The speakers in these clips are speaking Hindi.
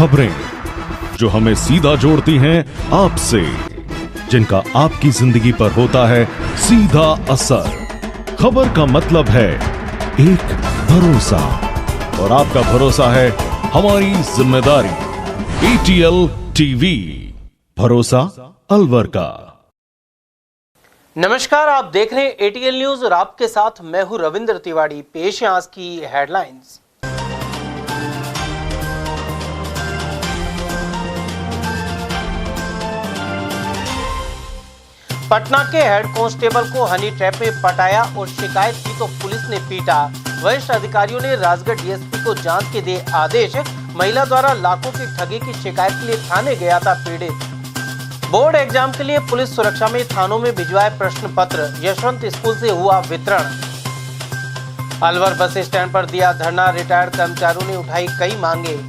खबरें जो हमें सीधा जोड़ती हैं आपसे, जिनका आपकी जिंदगी पर होता है सीधा असर। खबर का मतलब है एक भरोसा, और आपका भरोसा है हमारी जिम्मेदारी। ATL टीवी, भरोसा अलवर का। नमस्कार, आप देख रहे हैं ATL न्यूज और आपके साथ मैं हूं रविंद्र तिवारी। पेश है आज की हेडलाइंस। पटना के हेड कांस्टेबल को हनी ट्रैप में पटाया और शिकायत की तो पुलिस ने पीटा। वरिष्ठ अधिकारियों ने राजगढ़ DSP को जांच के दिए आदेश। महिला द्वारा लाखों की ठगी की शिकायत के लिए थाने गया था पीड़ित। बोर्ड एग्जाम के लिए पुलिस सुरक्षा में थानों में भिजवाए प्रश्न पत्र। यशवंत स्कूल से हुआ वितरण। अलवर बस स्टैंड पर दिया धरना, रिटायर्ड कर्मचारियों ने उठाई कई मांगे।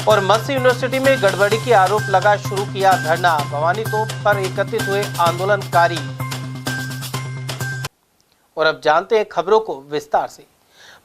और मत्स्य यूनिवर्सिटी में गड़बड़ी के आरोप लगा, शुरू किया धरना। भवानी तोप पर एकत्रित हुए आंदोलनकारी। और अब जानते हैं खबरों को विस्तार से।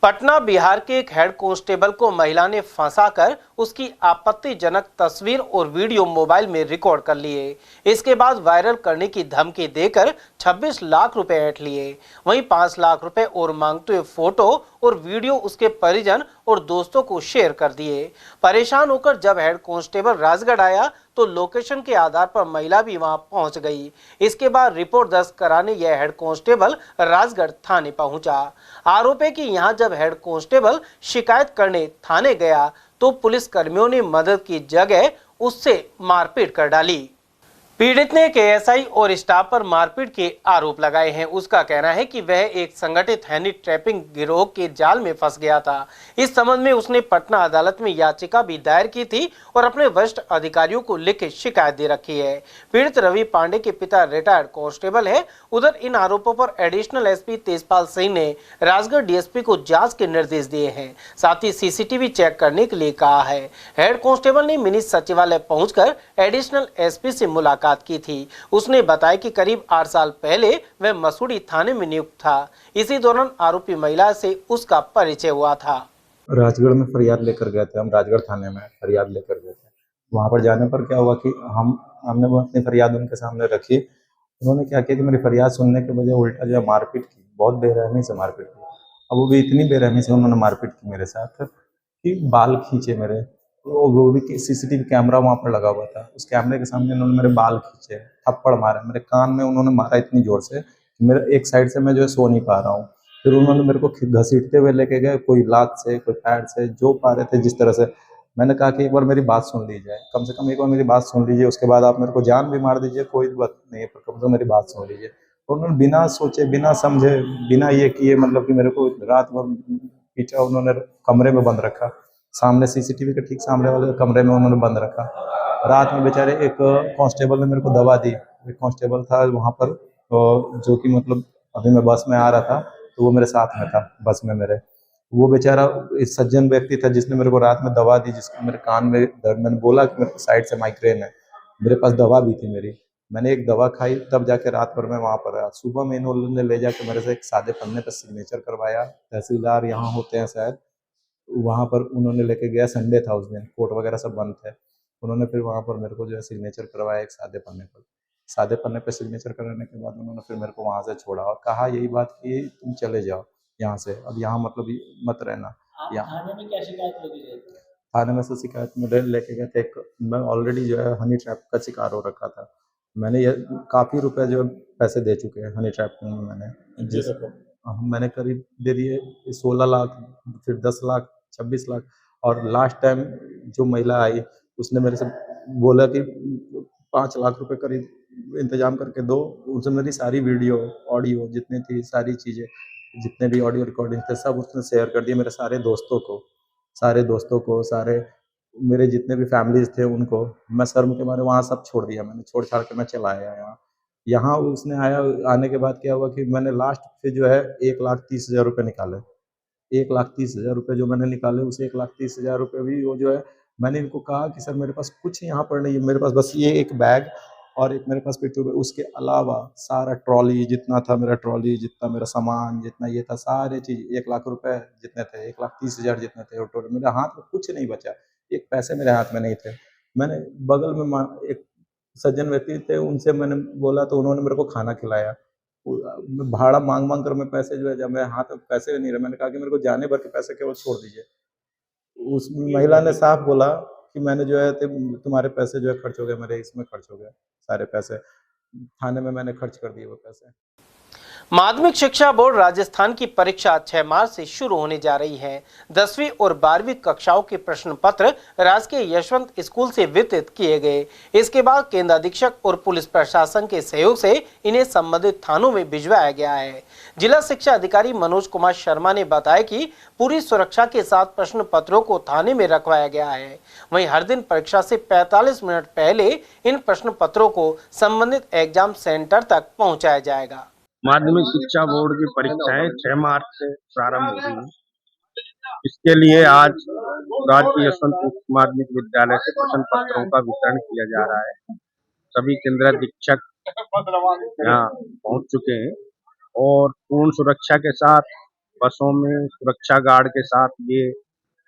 पटना बिहार के एक हेड कांस्टेबल को महिला ने फंसाकर उसकी आपत्तिजनक तस्वीर और वीडियो मोबाइल में रिकॉर्ड कर लिए। इसके बाद वायरल करने की धमकी देकर 26 लाख रुपए ऐंठ लिए। वहीं 5 लाख रुपए और मांगते हुए फोटो और वीडियो उसके परिजन और दोस्तों को शेयर कर दिए। परेशान होकर जब हेड कांस्टेबल राजगढ़ आया तो लोकेशन के आधार पर महिला भी वहां पहुंच गई। इसके बाद रिपोर्ट दर्ज कराने यह हेड कांस्टेबल राजगढ़ थाने पहुंचा। आरोप है कि यहां जब हेड कांस्टेबल शिकायत करने थाने गया तो पुलिस कर्मियों ने मदद की जगह उससे मारपीट कर डाली। पीड़ित ने KSI और स्टाफ पर मारपीट के आरोप लगाए हैं। उसका कहना है कि वह एक संगठित हनी ट्रैपिंग गिरोह के जाल में फंस गया था। इस संबंध में उसने पटना अदालत में याचिका भी दायर की थी और अपने वरिष्ठ अधिकारियों को लिखित शिकायत दे रखी है। पीड़ित रवि पांडे के पिता रिटायर्ड कांस्टेबल है। उधर इन आरोपों पर एडिशनल SP तेजपाल सिंह ने राजगढ़ DSP को जाँच के निर्देश दिए हैं। साथ ही CCTV चेक करने के लिए कहा है। हेड कांस्टेबल ने मिनी सचिवालय पहुंचकर एडिशनल SP से मुलाकात की थी। उसने बताया कि करीब 8 साल पहले वह मसूड़ी थाने में नियुक्त था। इसी दौरान आरोपी महिला से उसका परिचय हुआ था। राजगढ़ में फरियाद लेकर गए थे, हम राजगढ़ थाने में फरियाद लेकर गए थे। वहां पर जाने पर क्या हुआ कि हमने वो अपनी फरियाद उनके सामने रखी। उन्होंने क्या किया कि मेरी फरियाद सुनने के बजाय उल्टा जो है मारपीट की, बहुत बेरहमी से मारपीट की। अब वो भी इतनी बेरहमी से उन्होंने मारपीट की मेरे साथ कि बाल खींचे मेरे। वो भी CCTV कैमरा वहाँ पर लगा हुआ था, उस कैमरे के सामने उन्होंने मेरे बाल खींचे, थप्पड़ मारे, मेरे कान में उन्होंने मारा इतनी जोर से कि मेरे एक साइड से मैं जो है सो नहीं पा रहा हूँ। फिर उन्होंने मेरे को घसीटते हुए लेके गए, कोई लात से, कोई पैड से, जो पा रहे थे जिस तरह से। मैंने कहा कि एक बार मेरी बात सुन लीजिए, कम से कम एक बार मेरी बात सुन लीजिए, उसके बाद आप मेरे को जान भी मार दीजिए, कोई बात नहीं है, पर कम से कम मेरी बात सुन लीजिए। और उन्होंने बिना सोचे, बिना समझे, बिना ये किए, मतलब कि मेरे को रात भर पीछा। उन्होंने कमरे में बंद रखा, सामने CCTV के ठीक सामने वाले कमरे में उन्होंने बंद रखा। रात में बेचारे एक कांस्टेबल ने मेरे को दवा दी। एक कांस्टेबल था वहाँ पर जो कि मतलब अभी मैं बस में आ रहा था तो वो मेरे साथ में था बस में मेरे। वो बेचारा इस सज्जन व्यक्ति था जिसने मेरे को रात में दवा दी, जिसको मेरे कान में दर्द, मैंने बोला कि मेरे साइड से माइग्रेन है, मेरे पास दवा भी थी मेरी, मैंने एक दवा खाई, तब जाके रात भर मैं वहाँ पर आया। सुबह में इन्होंने ले जाके मेरे से एक सादे पन्ने पर सिग्नेचर करवाया। तहसीलदार यहाँ होते हैं शायद, वहाँ पर उन्होंने लेके गया। संडे था उस दिन, कोर्ट वगैरह सब बंद थे। उन्होंने फिर वहाँ पर मेरे को जो है सिग्नेचर करवाया एक सादे पन्ने पर। सादे पन्ने पे सिग्नेचर करने के बाद उन्होंने फिर मेरे को वहाँ से छोड़ा और कहा यही बात कि तुम चले जाओ यहाँ से, अब यहाँ मतलब मत रहना। यहाँ थाने में क्या शिकायत लगी है? थाने में से शिकायत मुझे लेके गए थे। मैं ऑलरेडी जो है हनी ट्रैप का शिकार हो रखा था। मैंने ये काफ़ी रुपए जो पैसे दे चुके हैं हनी ट्रैप में। मैंने करीब दे दिए 16 लाख, फिर 10 लाख, 26 लाख। और लास्ट टाइम जो महिला आई उसने मेरे से बोला कि 5 लाख रुपए करीब इंतजाम करके दो। उनसे मेरी सारी वीडियो, ऑडियो जितनी थी, सारी चीज़ें, जितने भी ऑडियो रिकॉर्डिंग थे, सब उसने शेयर कर दिए मेरे सारे दोस्तों को, सारे मेरे जितने भी फैमिलीज थे उनको। मैं शर्म के मारे वहाँ सब छोड़ दिया, मैंने छोड़ छाड़ के मैं चला आया यहाँ उसने आने के बाद क्या हुआ कि मैंने लास्ट पे जो है 1,30,000 रुपये निकाले। 1,30,000 रुपये जो मैंने निकाले, उस 1,30,000 रुपये भी वो जो है, मैंने इनको कहा कि सर मेरे पास कुछ यहाँ पर नहीं है, मेरे पास बस ये एक बैग और एक मेरे पास पिट्ठू में, उसके अलावा सारा ट्रॉली जितना था, मेरा ट्रॉली जितना, मेरा सामान जितना ये था, सारे चीज़ 1 लाख रुपए जितने थे, 1,30,000 जितने थे टोटल, मेरे हाथ में कुछ नहीं बचा। एक पैसे मेरे हाथ में नहीं थे। मैंने बगल में एक सज्जन व्यक्ति थे, उनसे मैंने बोला तो उन्होंने मेरे को खाना खिलाया। मैं भाड़ा माँग-माँग कर मैं पैसे जो है, जब मेरे हाथ में पैसे नहीं रहे, मैंने कहा कि मेरे को जाने भर के पैसे केवल छोड़ दीजिए। उस महिला ने साफ बोला कि मैंने जो है तुम्हारे पैसे जो है खर्च हो गए, मेरे इसमें खर्च हो गए सारे पैसे। थाने में मैंने खर्च कर दिए वो पैसे। माध्यमिक शिक्षा बोर्ड राजस्थान की परीक्षा 6 मार्च से शुरू होने जा रही है। 10वीं और 12वीं कक्षाओं के प्रश्न पत्र राजकीय यशवंत स्कूल से वितरित किए गए। इसके बाद केंद्र अधीक्षक और पुलिस प्रशासन के सहयोग से इन्हें संबंधित थानों में भिजवाया गया है। जिला शिक्षा अधिकारी मनोज कुमार शर्मा ने बताया कि पूरी सुरक्षा के साथ प्रश्न पत्रों को थाने में रखवाया गया है। वहीं हर दिन परीक्षा से 45 मिनट पहले इन प्रश्न पत्रों को संबंधित एग्जाम सेंटर तक पहुँचाया जाएगा। माध्यमिक शिक्षा बोर्ड की परीक्षाएं 6 मार्च से प्रारंभ होगी। इसके लिए आज राजकीय यशवंत उच्च माध्यमिक विद्यालय से प्रश्न पत्रों का वितरण किया जा रहा है। सभी केंद्राधीक्षक यहाँ पहुंच चुके हैं और पूर्ण सुरक्षा के साथ बसों में सुरक्षा गार्ड के साथ ये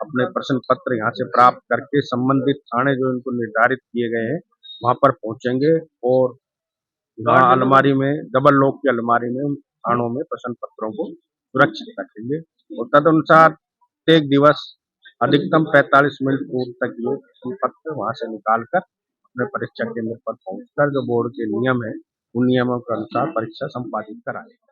अपने प्रश्न पत्र यहाँ से प्राप्त करके संबंधित थाने जो इनको निर्धारित किए गए हैं वहां पर पहुंचेंगे और वहाँ अलमारी में, डबल लॉक की अलमारी में, उन थानों में प्रश्न पत्रों को सुरक्षित रखेंगे और तदनुसार प्रत्येक दिवस अधिकतम 45 मिनट पूर्व तक ये प्रश्न पत्र वहां से निकालकर अपने परीक्षा केंद्र पर पहुंचकर जो बोर्ड के नियम है उन नियमों के अनुसार परीक्षा संपादित कराएंगे।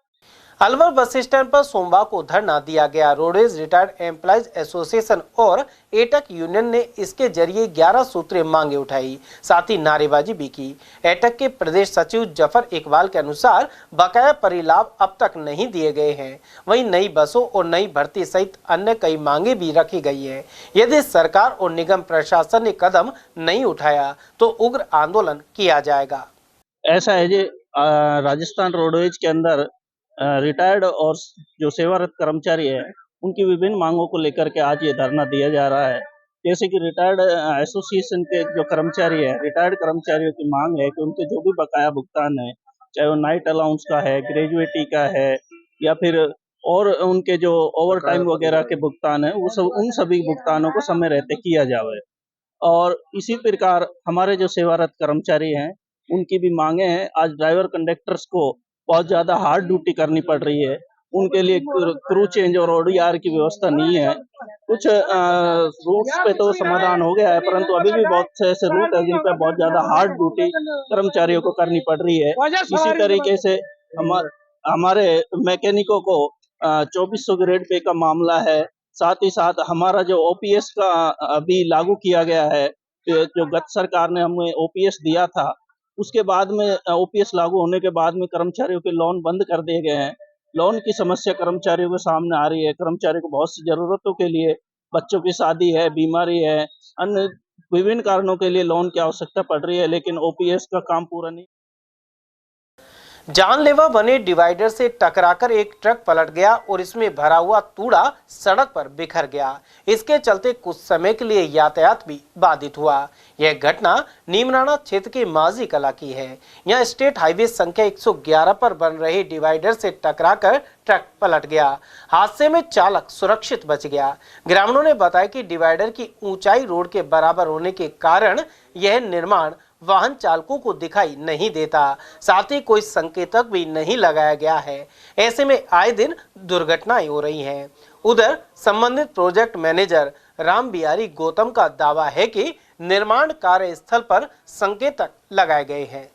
अलवर बस स्टैंड पर सोमवार को धरना दिया गया। रोडवेज रिटायर्ड एम्प्लॉइज एसोसिएशन और एटक यूनियन ने इसके जरिए 11 सूत्रीय मांगे उठाई, साथ ही नारेबाजी भी की। एटक के प्रदेश सचिव जफर इकबाल के अनुसार बकाया परिलाभ अब तक नहीं दिए गए हैं। वहीं नई बसों और नई भर्ती सहित अन्य कई मांगे भी रखी गई है। यदि सरकार और निगम प्रशासन ने कदम नहीं उठाया तो उग्र आंदोलन किया जाएगा। ऐसा है जी, राजस्थान रोडवेज के अंदर रिटायर्ड और जो सेवारत कर्मचारी है उनकी विभिन्न मांगों को लेकर के आज ये धरना दिया जा रहा है। जैसे कि रिटायर्ड एसोसिएशन के जो कर्मचारी है, रिटायर्ड कर्मचारियों की मांग है कि उनके जो भी बकाया भुगतान है, चाहे वो नाइट अलाउंस का है, ग्रेजुएटी का है या फिर और उनके जो ओवर टाइम वगैरह के भुगतान है, उन सभी भुगतानों को समय रहते किया जाए। और इसी प्रकार हमारे जो सेवारत कर्मचारी हैं उनकी भी मांगे हैं। आज ड्राइवर कंडक्टर्स को बहुत ज़्यादा हार्ड ड्यूटी करनी पड़ रही है, उनके लिए क्रू चेंज और ओडीआर की व्यवस्था नहीं है। कुछ रूट्स पे तो समाधान हो गया है, परंतु अभी भी बहुत से ऐसे रूट है जिन पे बहुत ज़्यादा हार्ड ड्यूटी कर्मचारियों को करनी पड़ रही है। इसी तरीके से हमारे मैकेनिकों को 2400 ग्रेड पे का मामला है। साथ ही साथ हमारा जो ओपीएस का अभी लागू किया गया है, जो गत सरकार ने हमें ओपीएस दिया था, उसके बाद में ओपीएस लागू होने के बाद में कर्मचारियों के लोन बंद कर दिए गए हैं। लोन की समस्या कर्मचारियों के सामने आ रही है। कर्मचारियों को बहुत सी जरूरतों के लिए, बच्चों की शादी है, बीमारी है, अन्य विभिन्न कारणों के लिए लोन की आवश्यकता पड़ रही है, लेकिन ओपीएस का काम पूरा नहीं। जानलेवा बने डिवाइडर से टकराकर एक ट्रक पलट गया और इसमें भरा हुआ तूड़ा सड़क पर बिखर गया। इसके चलते कुछ समय के लिए यातायात भी बाधित हुआ। यह घटना नीमराणा क्षेत्र के माझी कला की है। यहां स्टेट हाईवे संख्या 111 पर बन रहे डिवाइडर से टकराकर ट्रक पलट गया। हादसे में चालक सुरक्षित बच गया। ग्रामीणों ने बताया कि डिवाइडर की ऊंचाई रोड के बराबर होने के कारण यह निर्माण वाहन चालकों को दिखाई नहीं देता, साथ ही कोई संकेतक भी नहीं लगाया गया है। ऐसे में आए दिन दुर्घटनाएं हो रही हैं। उधर संबंधित प्रोजेक्ट मैनेजर राम बिहारी गौतम का दावा है कि निर्माण कार्य स्थल पर संकेतक लगाए गए हैं।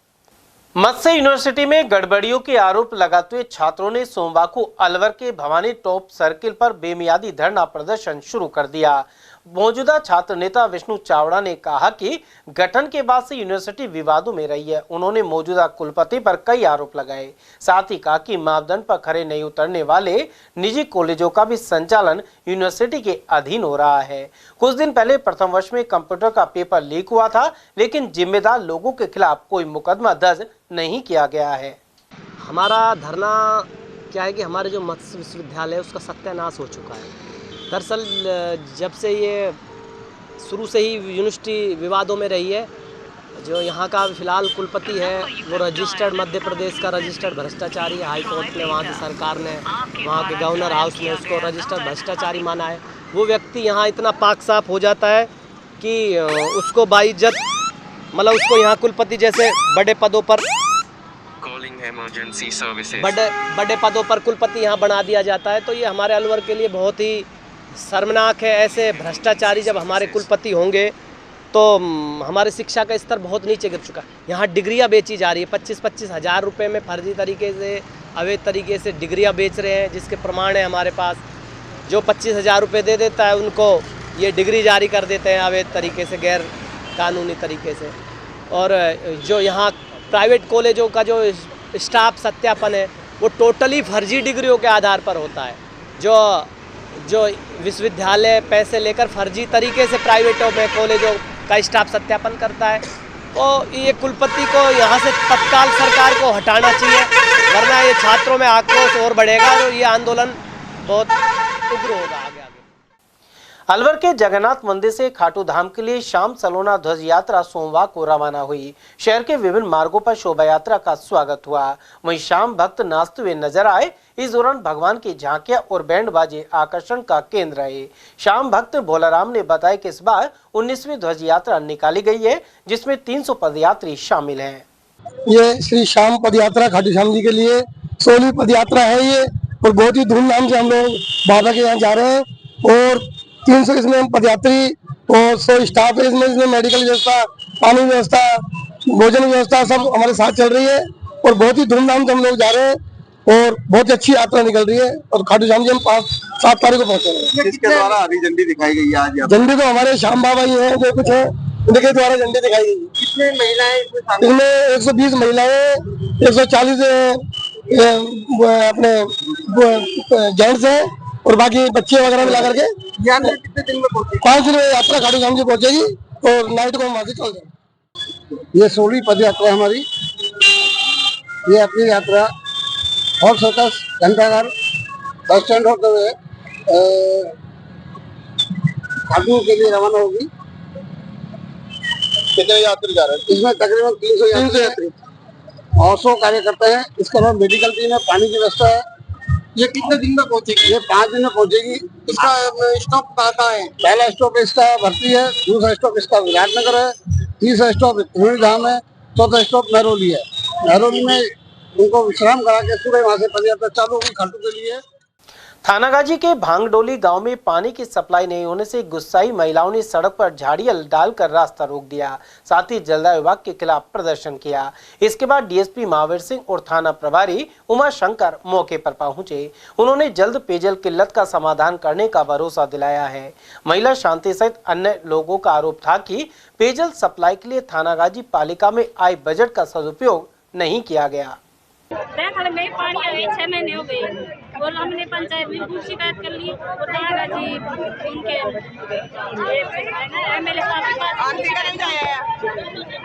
मत्स्य यूनिवर्सिटी में गड़बड़ियों के आरोप लगाते हुए छात्रों ने सोमवार को अलवर के भवानी टॉप सर्किल पर बेमियादी धरना प्रदर्शन शुरू कर दिया। मौजूदा छात्र नेता विष्णु चावड़ा ने कहा कि गठन के बाद से यूनिवर्सिटी विवादों में रही है। उन्होंने मौजूदा कुलपति पर कई आरोप लगाए। साथ ही कहा कि मापदंड पर खरे नहीं उतरने वाले निजी कॉलेजों का भी संचालन यूनिवर्सिटी के अधीन हो रहा है। कुछ दिन पहले प्रथम वर्ष में कंप्यूटर का पेपर लीक हुआ था, लेकिन जिम्मेदार लोगों के खिलाफ कोई मुकदमा दर्ज नहीं किया गया है। हमारा धरना क्या है कि हमारे जो मत्स्य विश्वविद्यालय है उसका सत्यानाश हो चुका है। दरअसल जब से ये शुरू से ही यूनिवर्सिटी विवादों में रही है, जो यहाँ का फिलहाल कुलपति है वो रजिस्टर्ड मध्य प्रदेश का रजिस्टर्ड भ्रष्टाचारी है। हाई कोर्ट ने, वहाँ की सरकार ने, वहाँ के गवर्नर हाउस ने उसको रजिस्टर्ड भ्रष्टाचारी माना है। वो व्यक्ति यहाँ इतना पाक साफ हो जाता है कि उसको बाइज्जत मतलब उसको यहाँ कुलपति जैसे बड़े पदों पर इमरजेंसी सर्विसेज बड़े पदों पर कुलपति यहाँ बना दिया जाता है। तो ये हमारे अलवर के लिए बहुत ही शर्मनाक है। ऐसे भ्रष्टाचारी जब हमारे कुलपति होंगे तो हमारे शिक्षा का स्तर बहुत नीचे गिर चुका है। यहाँ डिग्रियाँ बेची जा रही है 25-25 हज़ार रुपये में फर्जी तरीके से अवैध तरीके से डिग्रियाँ बेच रहे हैं, जिसके प्रमाण है हमारे पास। जो 25,000 रुपये दे देता है उनको ये डिग्री जारी कर देते हैं अवैध तरीके से, गैर कानूनी तरीके से। और जो यहाँ प्राइवेट कॉलेजों का जो स्टाफ सत्यापन है वो टोटली फर्जी डिग्रियों के आधार पर होता है। जो विश्वविद्यालय पैसे लेकर फर्जी तरीके से प्राइवेटों में कॉलेजों का स्टाफ सत्यापन करता है। तो ये कुलपति को यहाँ से तत्काल सरकार को हटाना चाहिए, वरना ये छात्रों में आक्रोश और बढ़ेगा और ये आंदोलन बहुत उग्र होगा आगे। अलवर के जगन्नाथ मंदिर से खाटू धाम के लिए शाम सलोना ध्वज यात्रा सोमवार को रवाना हुई। शहर के विभिन्न मार्गों पर शोभा यात्रा का स्वागत हुआ। वहीं शाम भक्त नाचते हुए नजर आए। इस दौरान भगवान की झांकियां और बैंड बाजे आकर्षण का केंद्र रहे। शाम भक्त भोलाराम ने बताया कि इस बार 19वीं ध्वज यात्रा निकाली गई है, जिसमें 300 पदयात्री शामिल हैं। ये श्री श्याम पद यात्रा खाटू श्याम जी के लिए 16वीं पद यात्रा है ये, और बहुत ही धूमधाम से हम लोग बाबा के यहाँ जा रहे हैं। और 300 इसमें पदयात्री और 100 स्टाफ है इसमें मेडिकल व्यवस्था, पानी व्यवस्था, भोजन व्यवस्था सब हमारे साथ चल रही है। और बहुत ही धूमधाम से हम लोग जा रहे हैं और बहुत अच्छी यात्रा निकल रही है। और खाटू श्याम जी हम 5-7 तारीख को पहुंचेंगे। किसके द्वारा हरी झंडी दिखाई गई है आज? झंडी तो हमारे श्याम बाबा ही है जो कुछ है, उनके द्वारा झंडी दिखाई गई। कितने महिलाएं इसमें 120 महिलाएं, 140 अपने जेंट्स हैं और बाकी बच्चे वगैरह मिला करके। कितने दिन में पहुंचे? 5 दिन में यात्रा खाटू श्याम जी पहुंचेगी और नाइट को हम वहां से चल जाएंगे। ये 16वीं पद यात्रा हमारी। ये अपनी यात्रा और सर्कस घंटाघर बस स्टैंड होते हुए खाटू के लिए रवाना होगी। कितने यात्री जा रहे हैं? इसमें तकरीबन 300 यात्री और 100 कार्यकर्ता हैं। इसके अलावा मेडिकल टीम है, पानी की व्यवस्था है। ये कितने दिन में पहुंचेगी? ये 5 दिन में पहुंचेगी। इसका स्टॉप कहाँ है? पहला स्टॉप इसका भर्ती है, दूसरा स्टॉप इसका विराटनगर है, तीसरा स्टॉप त्रिवेणी धाम है, चौथा स्टॉप महरौली है। महरौली में उनको विश्राम करा के सुबह वहां से पदयात्रा चालू होगी खाटू के लिए। थानागाजी के भांगडोली गांव में पानी की सप्लाई नहीं होने से गुस्साई महिलाओं ने सड़क पर झाड़ियां डालकर रास्ता रोक दिया। साथ ही जलदाय विभाग के खिलाफ प्रदर्शन किया। इसके बाद डीएसपी महावीर सिंह और थाना प्रभारी उमा शंकर मौके पर पहुंचे। उन्होंने जल्द पेयजल किल्लत का समाधान करने का भरोसा दिलाया है। महिला शांति सहित अन्य लोगों का आरोप था कि पेयजल सप्लाई के लिए थानागाजी पालिका में आए बजट का सदुपयोग नहीं किया गया। में पानी आ गए 6 महीने हो गए और हमने पंचायत में खूब शिकायत कर ली और थानागाजी उनके एमएलए साहब के पास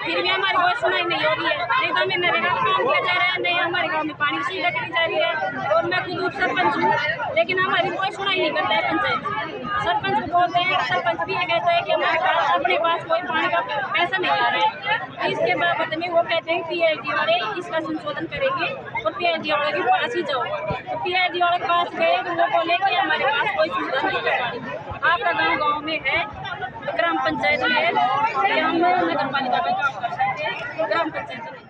फिर भी हमारी कोई सुनाई नहीं हो रही है। नहीं तो हमें नरेगा का काम किया जा रहा है, नहीं हमारे गांव में पानी की सुविधा करी जा रही है। और मैं खुद उप सरपंच हूँ, लेकिन हमारी कोई सुनाई नहीं करता है पंचायत। सरपंच को बोलते हैं, सरपंच भी ये कहता है कि हमारे पास अपने पास कोई पानी का पैसा नहीं आ रहा है। इसके बाबत में वो कहते हैं पीआईडी वाले इसका संशोधन करेंगे और पीआईडी वाले के पास ही जाओ। तो पीआईडी वाले के पास गए तो वो बोले कि हमारे पास कोई सुविधा नहीं है पानी की। आपका गाँव में है, ग्राम पंचायत में है, हम नगर पालिका में काम कर सकते हैं, ग्राम पंचायत में।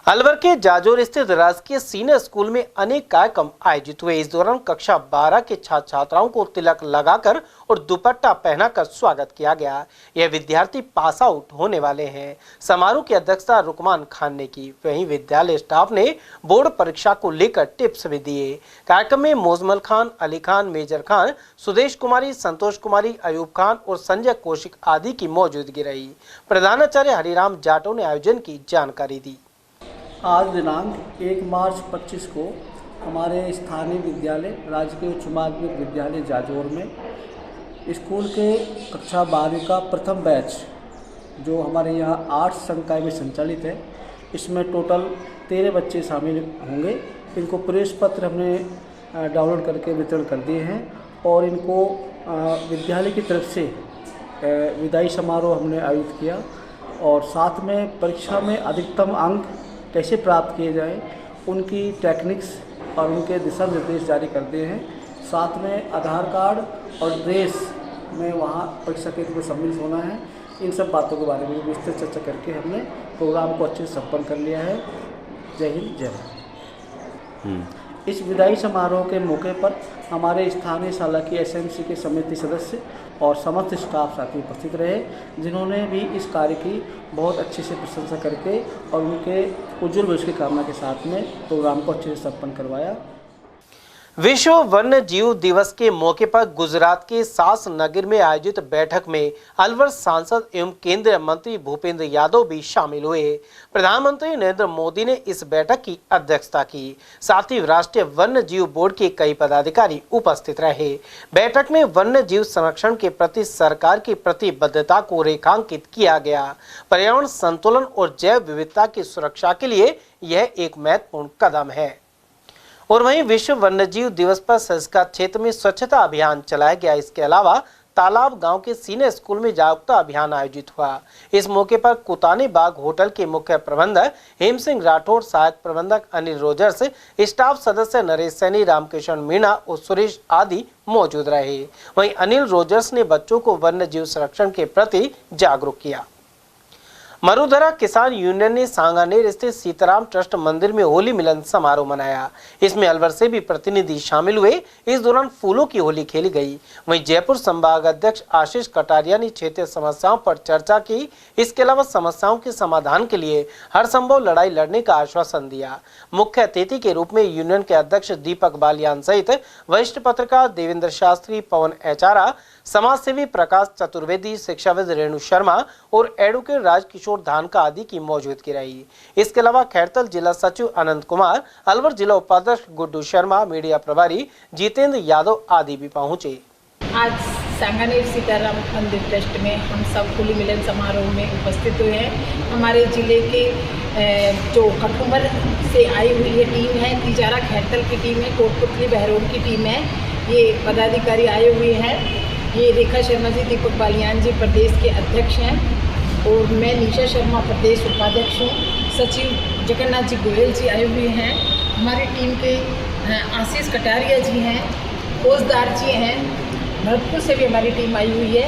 अलवर के जाजोर स्थित राजकीय सीनियर स्कूल में अनेक कार्यक्रम आयोजित हुए। इस दौरान कक्षा 12 के छात्र छात्राओं को तिलक लगाकर और दुपट्टा पहनाकर स्वागत किया गया। यह विद्यार्थी पास आउट होने वाले हैं। समारोह की अध्यक्षता रुकमान खान ने की। वहीं विद्यालय स्टाफ ने बोर्ड परीक्षा को लेकर टिप्स भी दिए। कार्यक्रम में मोजमल खान, अली खान, मेजर खान, सुदेश कुमारी, संतोष कुमारी, अयूब खान और संजय कौशिक आदि की मौजूदगी रही। प्रधानाचार्य हरिराम जाटव ने आयोजन की जानकारी दी। आज दिनांक 1 मार्च 25 को हमारे स्थानीय विद्यालय राजकीय उच्च माध्यमिक विद्यालय जाजोर में स्कूल के कक्षा 12 का प्रथम बैच जो हमारे यहाँ 8 संकाय में संचालित है, इसमें टोटल 13 बच्चे शामिल होंगे। इनको प्रवेश पत्र हमने डाउनलोड करके वितरण कर दिए हैं और इनको विद्यालय की तरफ से विदाई समारोह हमने आयोजित किया और साथ में परीक्षा में अधिकतम अंक कैसे प्राप्त किए जाएं उनकी टेक्निक्स और उनके दिशा निर्देश जारी कर दिए हैं। साथ में आधार कार्ड और ड्रेस में वहाँ परीक्षा केंद्र में सम्मिलित होना है। इन सब बातों के बारे में विस्तृत चर्चा करके हमने प्रोग्राम को अच्छे से संपन्न कर लिया है। जय हिंद, जय भारत। इस विदाई समारोह के मौके पर हमारे स्थानीय शाला की एसएमसी के समिति सदस्य और समस्त स्टाफ साथी उपस्थित रहे, जिन्होंने भी इस कार्य की बहुत अच्छे से प्रशंसा करके और उनके उज्ज्वल भविष्य की कामना के साथ में प्रोग्राम को अच्छे से संपन्न करवाया। विश्व वन्य जीव दिवस के मौके पर गुजरात के सास नगर में आयोजित बैठक में अलवर सांसद एवं केंद्रीय मंत्री भूपेंद्र यादव भी शामिल हुए। प्रधानमंत्री नरेंद्र मोदी ने इस बैठक की अध्यक्षता की। साथ ही राष्ट्रीय वन्य जीव बोर्ड के कई पदाधिकारी उपस्थित रहे। बैठक में वन्य जीव संरक्षण के प्रति सरकार की प्रतिबद्धता को रेखांकित किया गया। पर्यावरण संतुलन और जैव विविधता की सुरक्षा के लिए यह एक महत्वपूर्ण कदम है। और वहीं विश्व वन्यजीव दिवस पर संस्कार क्षेत्र में स्वच्छता अभियान चलाया गया। इसके अलावा तालाब गांव के सीनियर स्कूल में जागरूकता अभियान आयोजित हुआ। इस मौके पर कुतानी बाग होटल के मुख्य प्रबंधक हेम सिंह राठौर, सहायक प्रबंधक अनिल रोजर्स, स्टाफ सदस्य नरेश सैनी, रामकिशन मीणा और सुरेश आदि मौजूद रहे। वहीं अनिल रोजर्स ने बच्चों को वन्य जीव संरक्षण के प्रति जागरूक किया। मरुधरा किसान यूनियन ने सांगानेर स्थित सीताराम ट्रस्ट मंदिर में होली मिलन समारोह मनाया। इसमें अलवर से भी प्रतिनिधि शामिल हुए। इस दौरान फूलों की होली खेली गई। वहीं जयपुर संभाग अध्यक्ष आशीष कटारिया ने क्षेत्रीय समस्याओं पर चर्चा की। इसके अलावा समस्याओं के समाधान के लिए हर संभव लड़ाई लड़ने का आश्वासन दिया। मुख्य अतिथि के रूप में यूनियन के अध्यक्ष दीपक बालियान सहित वरिष्ठ पत्रकार देवेंद्र शास्त्री, पवन एचारा, समाजसेवी प्रकाश चतुर्वेदी, शिक्षाविद रेणु शर्मा और एडवोकेट राजकिशोर धानका आदि की मौजूदगी रही। इसके अलावा खैरतल जिला सचिव अनंत कुमार, अलवर जिला उपाध्यक्ष गुड्डू शर्मा, मीडिया प्रभारी जितेंद्र यादव आदि भी पहुंचे। आज सांगानेर सीताराम मंदिर ट्रस्ट में हम सब होली मिलन समारोह में उपस्थित हुए हैं। हमारे जिले के जो कठुमर से आई हुई ये टीम है, तिजारा खैरतल की टीम है, कोटपुतली बहरोड की टीम है, ये पदाधिकारी आए हुए हैं। ये रेखा शर्मा जी, दीपक बालियान जी प्रदेश के अध्यक्ष हैं और मैं निशा शर्मा प्रदेश उपाध्यक्ष हूँ। सचिव जगन्नाथ जी गोयल जी आए हुए हैं। हमारी टीम के आशीष कटारिया जी हैं, फौजदार जी हैं, भरतपुर से भी हमारी टीम आई हुई है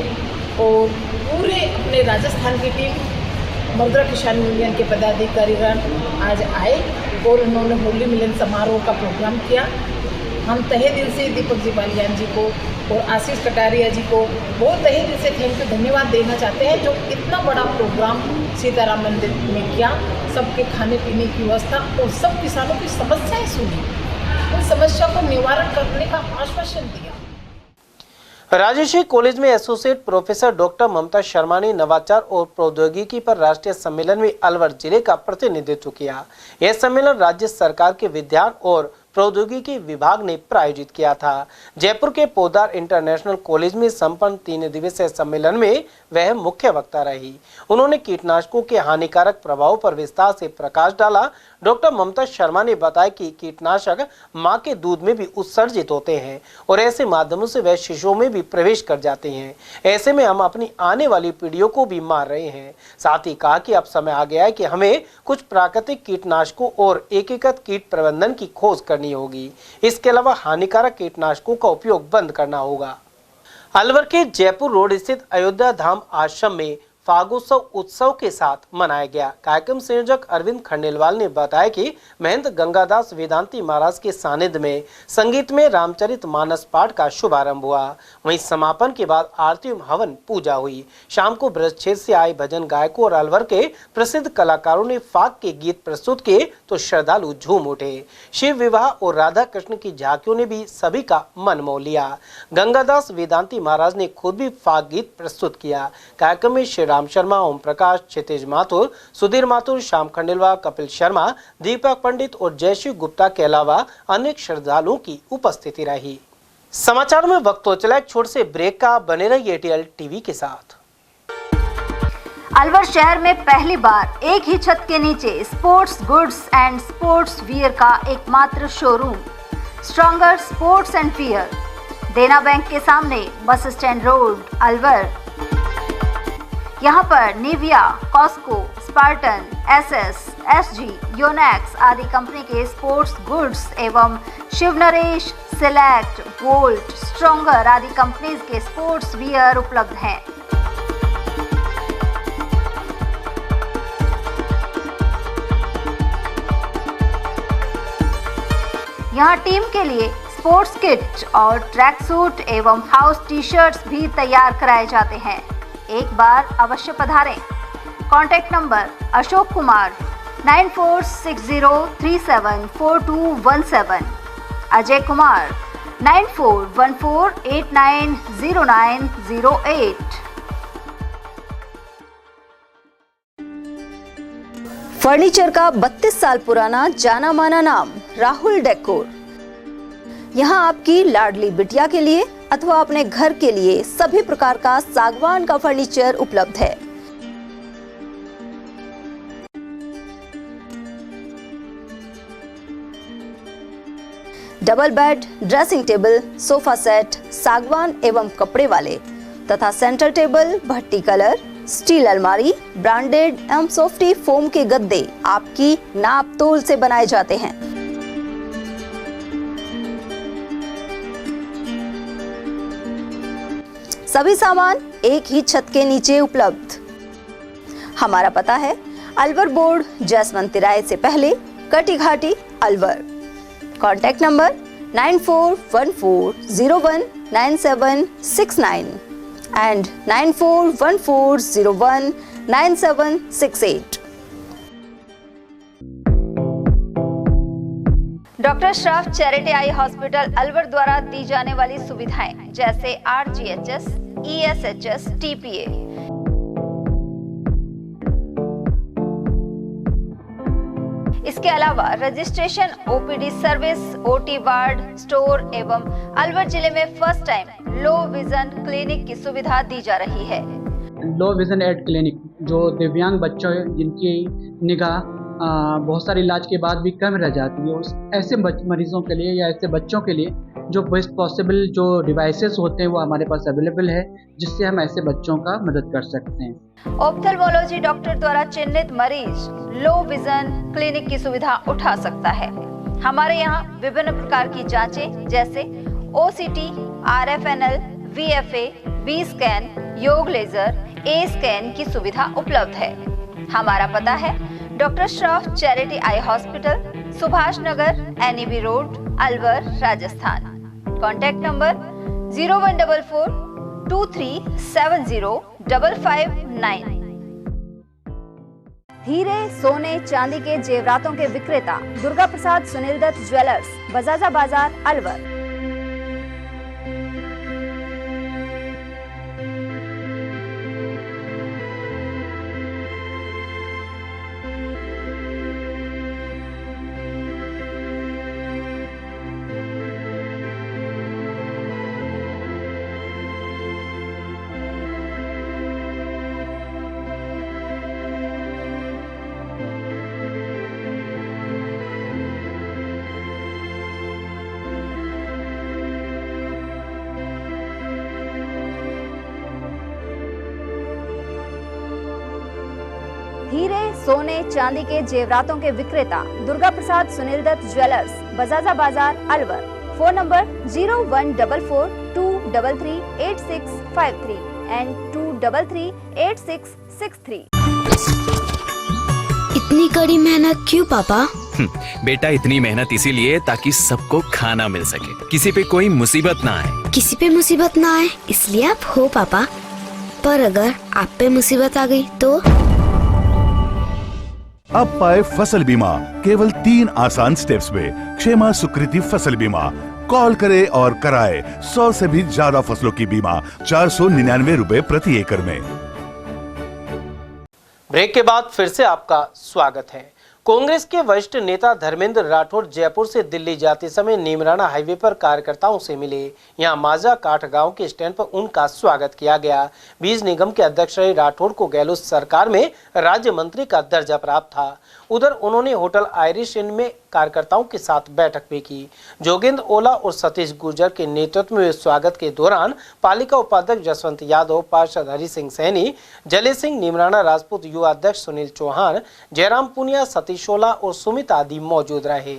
और पूरे अपने राजस्थान की टीम मरुधरा किसान यूनियन के पदाधिकारीगण आज आए और उन्होंने होली मिलन समारोह का प्रोग्राम किया। हम तहे दिल से दीपक जी बालियान जी को और आशीष कटारिया जी को बहुत तहे दिल से थैंक यू, धन्यवाद देना चाहते हैं जो इतना बड़ा प्रोग्राम सीताराम मंदिर में किया। सबके खाने पीने की व्यवस्था और सब किसानों की समस्याएं सुनी, उन समस्या को निवारण करने का आश्वासन दिया। राजर्षि कॉलेज में associate professor doctor Mamta Sharma ने नवाचार और प्रौद्योगिकी पर राष्ट्रीय सम्मेलन में अलवर जिले का प्रतिनिधित्व किया। यह सम्मेलन राज्य सरकार के विज्ञान और प्रौद्योगिकी विभाग ने प्रायोजित किया था। जयपुर के पोदार इंटरनेशनल कॉलेज में संपन्न 3 दिवसीय सम्मेलन में वह मुख्य वक्ता रही। उन्होंने कीटनाशकों के हानिकारक प्रभाव पर विस्तार से प्रकाश डाला। डॉक्टर ममता शर्मा ने बताया कि कीटनाशक मां के दूध में भी उत्सर्जित होते हैं और ऐसे माध्यमों से वह शिशुओं में भी प्रवेश कर जाते हैं। ऐसे में हम अपनी आने वाली पीढ़ियों को भी मार रहे हैं। साथ ही कहा कि अब समय आ गया है कि हमें कुछ प्राकृतिक कीटनाशकों और एकीकृत कीट प्रबंधन की खोज करनी होगी। इसके अलावा हानिकारक कीटनाशकों का उपयोग बंद करना होगा। अलवर के जयपुर रोड स्थित अयोध्या धाम आश्रम में फागोत्सव उत्सव के साथ मनाया गया। कार्यक्रम संयोजक अरविंद खंडेलवाल ने बताया कि महंत गंगादास वेदांती महाराज के सानिध्य में संगीत में रामचरित मानस पाठ का शुभारंभ हुआ। वहीं समापन के बाद आरती एवं हवन पूजा हुई। शाम को ब्रजछेद से आए भजन गायकों और अलवर के प्रसिद्ध कलाकारों ने फाग के गीत प्रस्तुत किए तो श्रद्धालु झूम उठे। शिव विवाह और राधा कृष्ण की झांकियों ने भी सभी का मन मोह लिया। गंगादास वेदांती महाराज ने खुद भी फाग गीत प्रस्तुत किया। कार्यक्रम में श्री राम शर्मा, ओम प्रकाश, क्षितिज माथुर, सुधीर माथुर, श्याम खंडेलवाल, कपिल शर्मा, दीपक पंडित और जयश्री गुप्ता के अलावा अनेक श्रद्धालुओं की उपस्थिति रही। समाचार में वक्त हो चला एक छोटे से ब्रेक का। बने रहिए एटीएल टीवी के साथ। अलवर शहर में पहली बार एक ही छत के नीचे sports goods and sports wear का एकमात्र showroom Stronger Sports and Wear, Dena bank के सामने, बस स्टैंड रोड, अलवर। यहाँ पर Nivia, Cosco, Spartan, SS, SG, Yonex आदि कंपनी के स्पोर्ट्स गुड्स एवं शिवनरेश, सिलेक्ट, वोल्ट, स्ट्रॉन्गर आदि कंपनीज के स्पोर्ट्स वियर उपलब्ध हैं। यहाँ टीम के लिए स्पोर्ट्स किट और ट्रैक सूट एवं हाउस टी शर्ट्स भी तैयार कराए जाते हैं। एक बार अवश्य पधारें। Contact number Ashok Kumar 9460374217, Ajay Kumar 9414890908। Furniture का 32 साल पुराना जाना माना नाम राहुल डेकोर। यहाँ आपकी लाडली बिटिया के लिए अथवा अपने घर के लिए सभी प्रकार का सागवान का फर्नीचर उपलब्ध है। Double bed, dressing table, sofa set सागवान एवं कपड़े वाले तथा सेंटर टेबल, भट्टी कलर, स्टील अलमारी, ब्रांडेड एवं सॉफ्टी फोम के गद्दे आपकी नाप तोल से बनाए जाते हैं। सभी सामान एक ही छत के नीचे उपलब्ध। हमारा पता है अलवर बोर्ड, जसवंत तिराहे से पहले, कटी घाटी, Alwar. Contact number 9414019769 and 9414019768। Doctor Shroff charity eye hospital Alwar द्वारा दी जाने वाली सुविधाएं जैसे RGHS, ESHS, TPA। इसके अलावा registration, OPD service, OT ward, store एवं अलवर जिले में first time low vision clinic की सुविधा दी जा रही है। लो विजन एड क्लिनिक जो दिव्यांग बच्चों जिनकी निगाह बहुत सारे इलाज के बाद भी कम रह जाती है, उस ऐसे मरीजों के लिए या ऐसे बच्चों के लिए जो बेस्ट पॉसिबल जो डिवाइसेस होते हैं वो हमारे पास अवेलेबल है, जिससे हम ऐसे बच्चों का मदद कर सकते हैं। ऑप्थेल्मोलॉजी डॉक्टर द्वारा चिन्हित मरीज लो विजन क्लिनिक की सुविधा उठा सकता है। हमारे यहाँ विभिन्न प्रकार की जांचें जैसे OCT, RFNL, VFA, B scan, YAG laser, A scan की सुविधा उपलब्ध है। हमारा पता है doctor Shroff charity eye hospital, Subhash Nagar, NEB road, Alwar, Rajasthan. Contact number 014423705559। हीरे, सोने, चांदी के जेवरातों के विक्रेता दुर्गा प्रसाद सुनील दत्त ज्वेलर्स, बजाजा बाजार, अलवर। हीरे, सोने, चांदी के जेवरातों के विक्रेता Durga Prasad Sunil Dutt jewellers, Bajaja Bazaar, Alwar. Phone number 0144233863 and 2338663। इतनी कड़ी मेहनत क्यों पापा? बेटा इतनी मेहनत इसीलिए ताकि सबको खाना मिल सके, किसी पे कोई मुसीबत ना आए। किसी पे मुसीबत ना आए इसलिए आप हो पापा, पर अगर आप पे मुसीबत आ गई तो? अब पाए फसल बीमा केवल 3 आसान स्टेप्स में। क्षेमा सुकृति फसल बीमा। कॉल करे और कराए 100 से भी ज्यादा फसलों की बीमा 499 रुपए प्रति एकड़ में। ब्रेक के बाद फिर से आपका स्वागत है। कांग्रेस के वरिष्ठ नेता धर्मेंद्र राठौड़ जयपुर से दिल्ली जाते समय नीमराना हाईवे पर कार्यकर्ताओं से मिले। यहां माजा काठ गांव के स्टैंड पर उनका स्वागत किया गया। बीज निगम के अध्यक्ष रहे राठौड़ को गहलोत सरकार में राज्य मंत्री का दर्जा प्राप्त था। उधर उन्होंने होटल आयरिश इन में कार्यकर्ताओं के साथ बैठक भी की। जोगेंद्र ओला और सतीश गुर्जर के नेतृत्व में स्वागत के दौरान पालिका उपाध्यक्ष जसवंत यादव, पार्षद हरि सिंह सैनी, जले सिंह, नीमराना राजपूत युवा अध्यक्ष सुनील चौहान, जयराम पुनिया, सतीश ओला और सुमित आदि मौजूद रहे।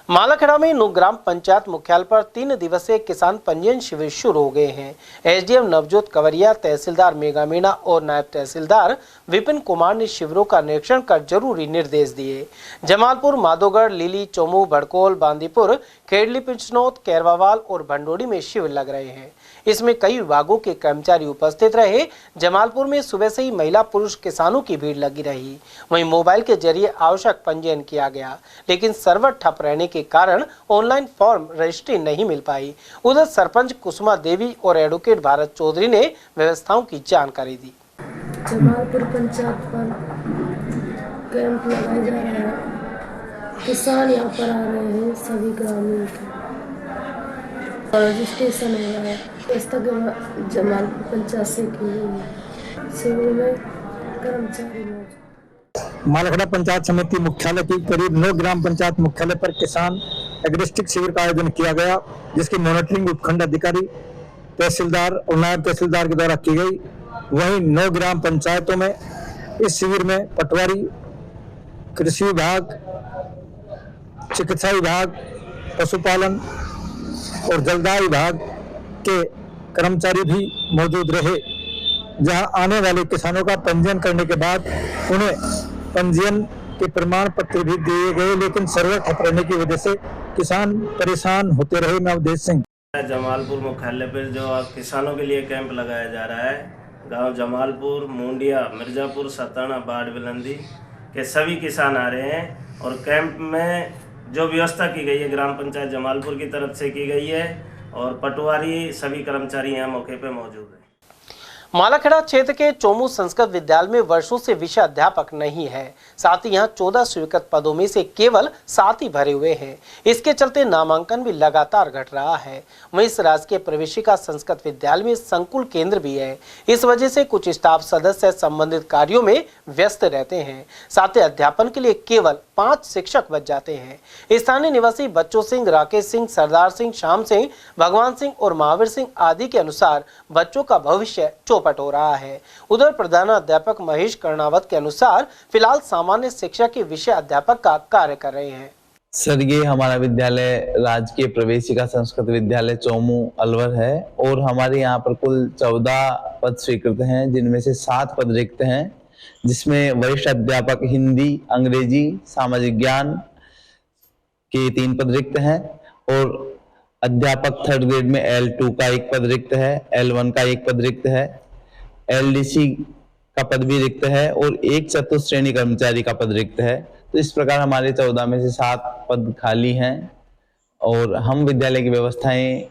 मालाखेड़ा में नू ग्राम पंचायत मुख्यालय पर 3 दिवसीय किसान पंजीयन शिविर शुरू हो गए हैं। एसडीएम नवजोत कंवरिया, तहसीलदार मेघा मीणा और नायब तहसीलदार विपिन कुमार ने शिविरों का निरीक्षण कर जरूरी निर्देश दिए। जमालपुर, माधोगढ़, लीली, चोमू, भड़कोल, बांदीपुर, खेड़ली, पिंचनौत, कैरवावाल और भंडोड़ी में शिविर लग रहे हैं। इसमें कई विभागों के कर्मचारी उपस्थित रहे। जमालपुर में सुबह से ही महिला पुरुष किसानों की भीड़ लगी रही। वहीं मोबाइल के जरिए आवश्यक पंजीयन किया गया, लेकिन सर्वर ठप रहने के कारण ऑनलाइन फॉर्म रजिस्ट्री नहीं मिल पाई। उधर सरपंच कुसुमा देवी और एडवोकेट भारत चौधरी ने व्यवस्थाओं की जानकारी दी। जमालपुर पंचायत पर कैंप लगाया जा रहा है। किसान यहाँ पर आ रहे हैं, सभी ग्रामीण रजिस्ट्रेशन हो रहा है। जमालपुर पंचायत से की गई शिविर में कर्मचारी मालाखेड़ा पंचायत समिति मुख्यालय की करीब 9 ग्राम पंचायत मुख्यालय पर किसान एग्रिस्टिक शिविर का आयोजन किया गया, जिसकी मॉनिटरिंग उपखंड अधिकारी, तहसीलदार और नायब तहसीलदार के द्वारा की गई। वहीं 9 ग्राम पंचायतों में इस शिविर में पटवारी, कृषि विभाग, चिकित्सा विभाग, पशुपालन और जलदाय विभाग के कर्मचारी भी मौजूद रहे, जहां आने वाले किसानों का पंजीयन करने के बाद उन्हें पंजीयन के प्रमाण पत्र भी दिए गए, लेकिन सर्वर ठप रहने की वजह से किसान परेशान होते रहे। मैं अवधेश सिंह। जमालपुर मुख्यालय पर जो किसानों के लिए कैंप लगाया जा रहा है, गांव जमालपुर, मुंडिया, मिर्जापुर, सताना, बाढ़ बिलंदी के सभी किसान आ रहे हैं और कैंप में जो व्यवस्था की गई है ग्राम पंचायत जमालपुर की तरफ से की गई है और पटवारी सभी कर्मचारी यहाँ मौके पर मौजूद हैं। मालाखेड़ा क्षेत्र के चोमू संस्कृत विद्यालय में वर्षों से विषय अध्यापक नहीं है। साथ ही यहां 14 स्वीकृत पदों में से केवल 7 ही भरे हुए हैं। इसके चलते नामांकन भी लगातार घट रहा है। वहीं इस राजकीय प्रवेशिका संस्कृत विद्यालय में संकुल केंद्र भी है। इस वजह से कुछ स्टाफ सदस्य संबंधित कार्यों में व्यस्त रहते हैं। साथ ही अध्यापन के लिए केवल 5 शिक्षक बच जाते हैं। स्थानीय निवासी बच्चों सिंह, राकेश सिंह, सरदार सिंह, श्याम सिंह, भगवान सिंह और महावीर सिंह आदि के अनुसार बच्चों का भविष्य चौपट हो रहा है। उधर प्रधानाध्यापक महेश कर्णावत के अनुसार फिलहाल सामान्य शिक्षा के विषय अध्यापक का कार्य कर रहे हैं। सर, ये हमारा विद्यालय राजकीय प्रवेशिका संस्कृत विद्यालय चोमू अलवर है और हमारे यहाँ पर कुल 14 पद स्वीकृत हैं, जिनमें से 7 पद रिक्त हैं, जिसमें वरिष्ठ अध्यापक हिंदी, अंग्रेजी, सामाजिक ज्ञान के 3 पद रिक्त हैं और अध्यापक 3rd ग्रेड में L2 का 1 पद रिक्त है, L1 का 1 पद रिक्त है, LDC का पद भी रिक्त है और 1 चतुर्थ श्रेणी कर्मचारी का पद रिक्त है। तो इस प्रकार हमारे 14 में से 7 पद खाली हैं और हम विद्यालय की व्यवस्थाएं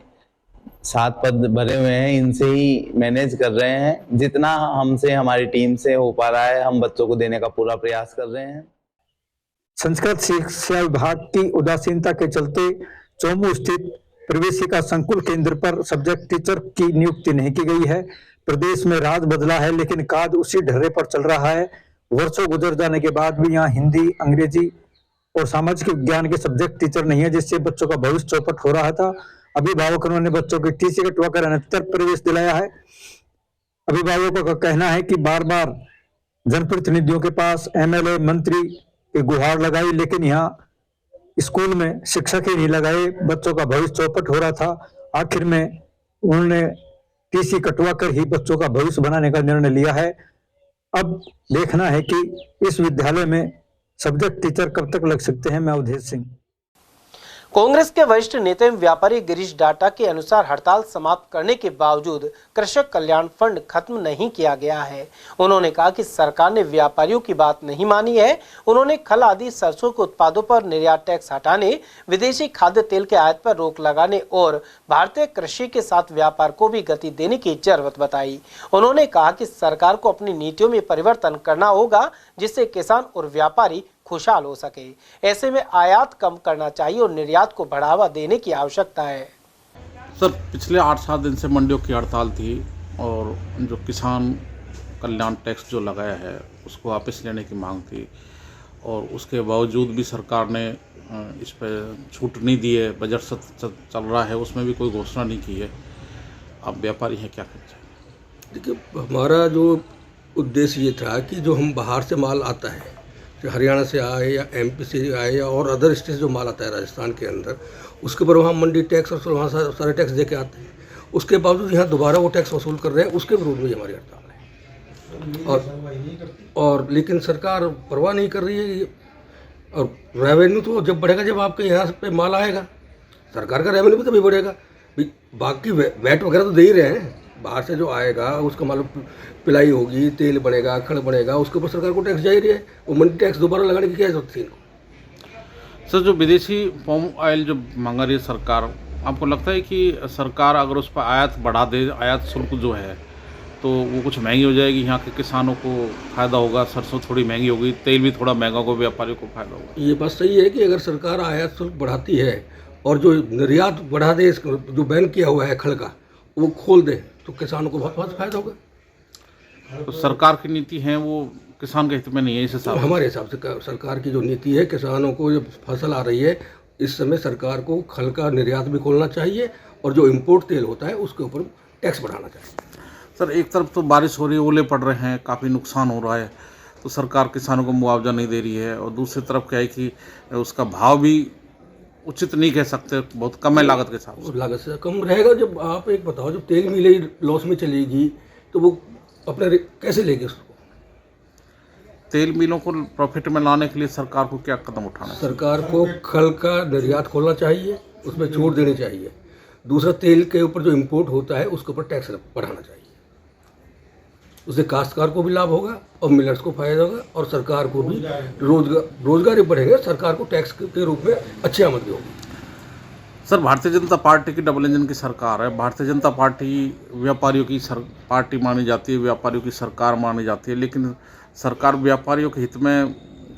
7 पद भरे हुए हैं, इनसे ही मैनेज कर रहे हैं। जितना हमसे, हमारी टीम से हो पा रहा है, हम बच्चों को देने का पूरा प्रयास कर रहे हैं। संस्कृत शिक्षा विभाग की उदासीनता के चलते चोमू स्थित प्रवेशिका संकुल केंद्र पर सब्जेक्ट टीचर की नियुक्ति नहीं की गई है। प्रदेश में राज बदला है, लेकिन काज उसी ढर्रे पर चल रहा है। वर्षों गुजर जाने के बाद भी यहाँ हिंदी, अंग्रेजी और सामाजिक विज्ञान के सब्जेक्ट टीचर नहीं है, जिससे बच्चों का भविष्य चौपट हो रहा था। अभिभावकों ने बच्चों की टीसी कटवाकर अनंतर प्रवेश दिलाया है। अभिभावकों का कहना है कि बार बार जनप्रतिनिधियों के पास MLA, मंत्री की गुहार लगाई, लेकिन यहाँ स्कूल में शिक्षक ही नहीं लगाए। बच्चों का भविष्य चौपट हो रहा था। आखिर में उन्होंने टीसी कटवा कर ही बच्चों का भविष्य बनाने का निर्णय लिया है। अब देखना है कि इस विद्यालय में सब्जेक्ट टीचर कब तक लग सकते हैं। मैं अवधेश सिंह। कांग्रेस के वरिष्ठ नेता एवं व्यापारी गिरीश डाटा के अनुसार हड़ताल समाप्त करने के बावजूद कृषक कल्याण फंड खत्म नहीं किया गया है। उन्होंने कहा कि सरकार ने व्यापारियों की बात नहीं मानी है। उन्होंने खल आदि सरसों के उत्पादों पर निर्यात टैक्स हटाने, विदेशी खाद्य तेल के आयात पर रोक लगाने और भारतीय कृषि के साथ व्यापार को भी गति देने की जरूरत बताई। उन्होंने कहा कि सरकार को अपनी नीतियों में परिवर्तन करना होगा, जिससे किसान और व्यापारी खुशहाल हो सके। ऐसे में आयात कम करना चाहिए और निर्यात को बढ़ावा देने की आवश्यकता है। सर, पिछले 8-7 दिन से मंडियों की हड़ताल थी और जो किसान कल्याण टैक्स जो लगाया है उसको वापस लेने की मांग थी और उसके बावजूद भी सरकार ने इस पर छूट नहीं दी है। बजट सत्र चल रहा है, उसमें भी कोई घोषणा नहीं की है। आप व्यापारी हैं, क्या करना चाहिए? देखिए, हमारा जो उद्देश्य ये था कि जो हम बाहर से माल आता है, जो हरियाणा से आए या MP से आए या और अदर स्टेट जो माल आता है राजस्थान के अंदर, उसके ऊपर वहाँ मंडी टैक्स और वहाँ सारे टैक्स दे के आते हैं। उसके बावजूद यहाँ दोबारा वो टैक्स वसूल कर रहे हैं, उसके विरोध में हमारी हड़ताल है। और लेकिन सरकार परवाह नहीं कर रही है। और रेवेन्यू तो जब बढ़ेगा जब आपके यहाँ पे माल आएगा, सरकार का रेवेन्यू भी तभी बढ़ेगा। बाकी वैट वगैरह तो दे ही रहे हैं, बाहर से जो आएगा उसका मालूम पिलाई होगी, तेल बनेगा, खड़ बनेगा, उसके ऊपर सरकार को टैक्स जा ही रही है। वो मंडी टैक्स दोबारा लगाने की क्या जरूरत थी? सर, जो विदेशी पाम ऑयल जो मंगा रही है सरकार, आपको लगता है कि सरकार अगर उस पर आयात बढ़ा दे, आयात शुल्क जो है, तो वो कुछ महंगी हो जाएगी, यहाँ के किसानों को फ़ायदा होगा, सरसों थोड़ी महंगी होगी, तेल भी थोड़ा महंगा होगा, व्यापारियों को फ़ायदा होगा? ये बात सही है कि अगर सरकार आयात शुल्क बढ़ाती है और जो निर्यात बढ़ा दे, जो बैन किया हुआ है खड़ का, वो खोल दे, तो किसानों को बहुत फायदा होगा। तो सरकार की नीति है वो किसान के हित में नहीं है इस हिसाब से? हमारे हिसाब से सरकार की जो नीति है, किसानों को जब फसल आ रही है, इस समय सरकार को खल का निर्यात भी खोलना चाहिए और जो इम्पोर्ट तेल होता है उसके ऊपर टैक्स बढ़ाना चाहिए। सर, एक तरफ तो बारिश हो रही है, ओले पड़ रहे हैं, काफ़ी नुकसान हो रहा है, तो सरकार किसानों को मुआवजा नहीं दे रही है, और दूसरी तरफ क्या है कि उसका भाव भी उचित नहीं कह सकते, बहुत कम है लागत के साथ। लागत से कम रहेगा। जब आप एक बताओ, जब तेल मिलेगी लॉस में चलेगी तो वो अपने कैसे लेगी उसको? तेल मिलों को प्रॉफिट में लाने के लिए सरकार को क्या कदम उठाना चाहिए? सरकार को खल का निर्यात खोलना चाहिए, उसमें छूट देनी चाहिए। दूसरा, तेल के ऊपर जो इम्पोर्ट होता है उसके ऊपर टैक्स बढ़ाना चाहिए। उससे काश्तकार को भी लाभ होगा और मिलर्स को फायदा होगा और सरकार को भी रोजगार बढ़ेगा, सरकार को टैक्स के रूप में अच्छी आमदनी होगी। सर, भारतीय जनता पार्टी की डबल इंजन की सरकार है। भारतीय जनता पार्टी व्यापारियों की पार्टी मानी जाती है, व्यापारियों की सरकार मानी जाती है, लेकिन सरकार व्यापारियों के हित में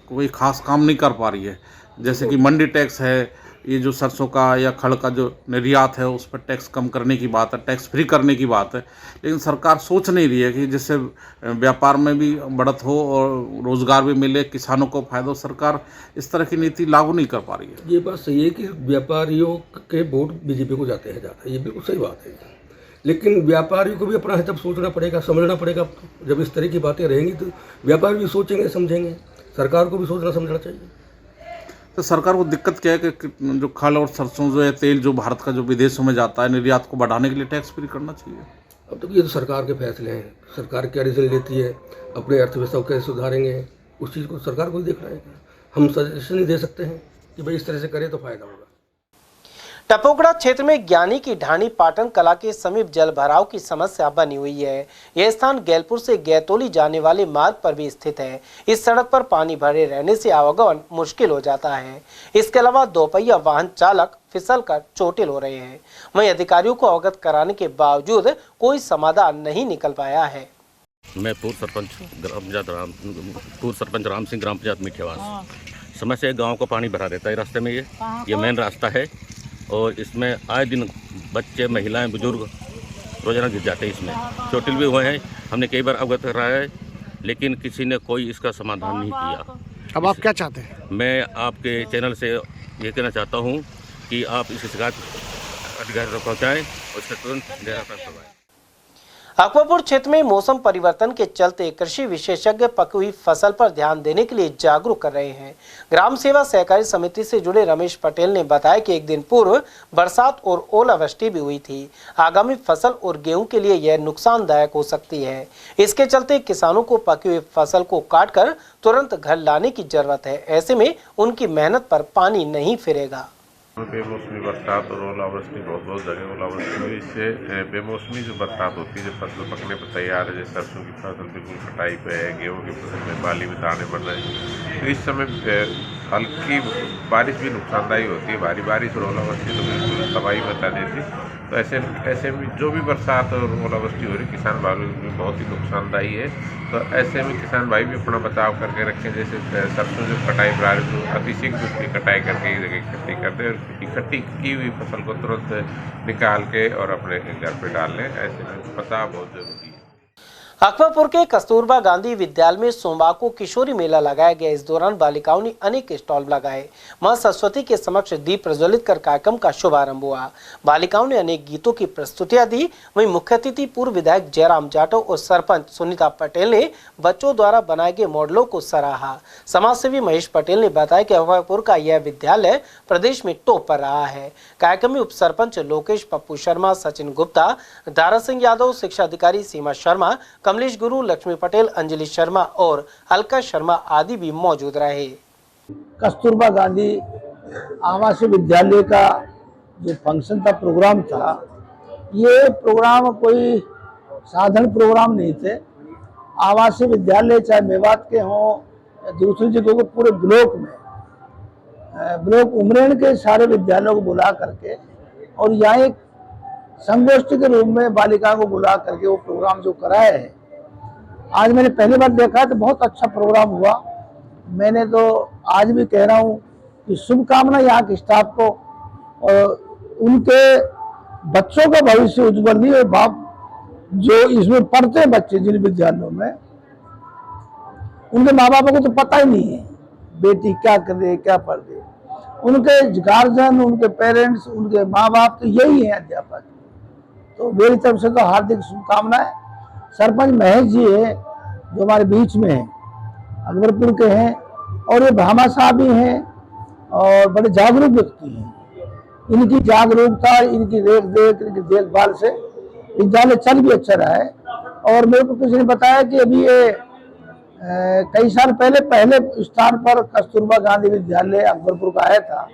कोई खास काम नहीं कर पा रही है। जैसे कि मंडी टैक्स है, ये जो सरसों का या खड़ का जो निर्यात है उस पर टैक्स कम करने की बात है, टैक्स फ्री करने की बात है, लेकिन सरकार सोच नहीं रही है कि जिससे व्यापार में भी बढ़त हो और रोजगार भी मिले, किसानों को फायदा हो। सरकार इस तरह की नीति लागू नहीं कर पा रही है। ये बात सही है कि व्यापारियों के वोट बीजेपी को जाते हैं ज़्यादा, ये बिल्कुल सही बात है, लेकिन व्यापारियों को भी अपना हित सोचना पड़ेगा, समझना पड़ेगा। जब इस तरह की बातें रहेंगी तो व्यापारी भी सोचेंगे, समझेंगे, सरकार को भी सोचना समझना चाहिए। तो सरकार को दिक्कत क्या है कि जो खल और सरसों जो है, तेल जो भारत का जो विदेशों में जाता है, निर्यात को बढ़ाने के लिए टैक्स फ्री करना चाहिए? अब तो ये तो सरकार के फैसले हैं, सरकार क्या डिसीजन लेती है, अपने अर्थव्यवस्था को कैसे सुधारेंगे, उस चीज़ को सरकार को ही देखना है। हम सजेशन नहीं दे सकते हैं कि भाई इस तरह से करें तो फायदा होगा। टपोगड़ा क्षेत्र में ज्ञानी की ढाणी पाटन कला के समीप जल भराव की समस्या बनी हुई है। यह स्थान गैलपुर से गैतोली जाने वाले मार्ग पर भी स्थित है। इस सड़क पर पानी भरे रहने से आवागमन मुश्किल हो जाता है। इसके अलावा दोपहिया वाहन चालक फिसलकर चोटिल हो रहे हैं। वहीं अधिकारियों को अवगत कराने के बावजूद कोई समाधान नहीं निकल पाया है। मैं पूर्व सरपंच राम सिंह, ग्राम पंचायत मीठेवास। समय से गाँव को पानी भरा रहता है रास्ते में। ये मेन रास्ता है और इसमें आए दिन बच्चे, महिलाएं, बुजुर्ग रोजाना गिर जाते हैं। इसमें चोटिल भी हुए हैं। हमने कई बार अवगत कराया है, लेकिन किसी ने कोई इसका समाधान नहीं किया। अब आप क्या चाहते हैं? मैं आपके चैनल से ये कहना चाहता हूँ कि आप इसकी शिकायत अधिकारी तक पहुँचाएँ और इसका तुरंत निराकरण करवाएं। अकबरपुर क्षेत्र में मौसम परिवर्तन के चलते कृषि विशेषज्ञ पकी हुई फसल पर ध्यान देने के लिए जागरूक कर रहे हैं। ग्राम सेवा सहकारी समिति से जुड़े रमेश पटेल ने बताया कि एक दिन पूर्व बरसात और ओलावृष्टि भी हुई थी। आगामी फसल और गेहूं के लिए यह नुकसानदायक हो सकती है। इसके चलते किसानों को पकी हुई फसल को काटकर तुरंत घर लाने की जरूरत है। ऐसे में उनकी मेहनत पर पानी नहीं फिरेगा। बेमौसमी बरसात और ओलावृष्टि बहुत जगह ओलावृष्टि हुई। इससे बेमौसमी जो बरसात होती है, जब फसल पकने पर तैयार है, जैसे सरसों की फसल बिल्कुल कटाई पे है, गेहूं की फसल में बाली में दाने बन रहे हैं, तो इस समय हल्की बारिश भी नुकसानदायी होती है। भारी बारिश और ओलावृष्टि तो बिल्कुल तबाही मचा देती। तो ऐसे में जो भी बरसात और ओलावृष्टि हो रही किसान भाइयों में बहुत ही नुकसानदायी है। तो ऐसे में किसान भाई भी अपना बचाव करके रखें। जैसे सरसों जो कटाई प्रारंभ तो अतिशीघ्र उसकी कटाई करके इकट्ठी कर दें और इकट्ठी की हुई फसल को तुरंत निकाल के और अपने घर पे डाल लें। ऐसे में बचाव बहुत जरूरी है। अकबरपुर के कस्तूरबा गांधी विद्यालय में सोमवार को किशोरी मेला लगाया गया। इस दौरान बालिकाओं ने अनेक स्टॉल लगाए। मां सरस्वती के समक्ष दीप प्रज्वलित कर कार्यक्रम का शुभारंभ हुआ। बालिकाओं ने अनेक गीतों की प्रस्तुतियां दी। वहीं मुख्य अतिथि पूर्व विधायक जयराम जाटव और सरपंच सुनीता पटेल ने बच्चों द्वारा बनाए गए मॉडलों को सराहा। समाजसेवी महेश पटेल ने बताया कि अकबरपुर का यह विद्यालय प्रदेश में टॉप पर रहा है। कार्यक्रम में उप सरपंच लोकेश पप्पू शर्मा, सचिन गुप्ता, दारा सिंह यादव, शिक्षा अधिकारी सीमा शर्मा, कमलेश गुरु, लक्ष्मी पटेल, अंजलि शर्मा और अलका शर्मा आदि भी मौजूद रहे। कस्तूरबा गांधी आवासीय विद्यालय का जो फंक्शन था, प्रोग्राम था, ये प्रोग्राम कोई साधारण प्रोग्राम नहीं थे। आवासीय विद्यालय चाहे मेवात के हों या दूसरी जगहों को पूरे ब्लॉक में, ब्लॉक उमरेण के सारे विद्यालयों को बुला करके और यहाँ एक संगोष्ठी के रूप में बालिकाओं को बुला करके वो प्रोग्राम जो कराया है, आज मैंने पहली बार देखा तो बहुत अच्छा प्रोग्राम हुआ। मैंने तो आज भी कह रहा हूँ कि शुभकामना यहाँ के स्टाफ को और उनके बच्चों का भविष्य उज्जवल नहीं है। बाप जो इसमें पढ़ते हैं बच्चे जिन विद्यालयों में, उनके माँ बापों को तो पता ही नहीं है बेटी क्या कर रही है, क्या पढ़ रही है। उनके गार्जियन, उनके पेरेंट्स, उनके माँ बाप तो यही है अध्यापक। तो मेरी तरफ से तो हार्दिक शुभकामनाएं। सरपंच महेश जी है जो हमारे बीच में हैं, अकबरपुर के हैं और ये भामा साहब भी हैं और बड़े जागरूक व्यक्ति हैं। इनकी जागरूकता, इनकी इनकी देखभाल से विद्यालय चल भी अच्छा रहा है। और मेरे को किसी ने बताया कि अभी ये कई साल पहले स्थान पर कस्तूरबा गांधी विद्यालय अकबरपुर का आया था।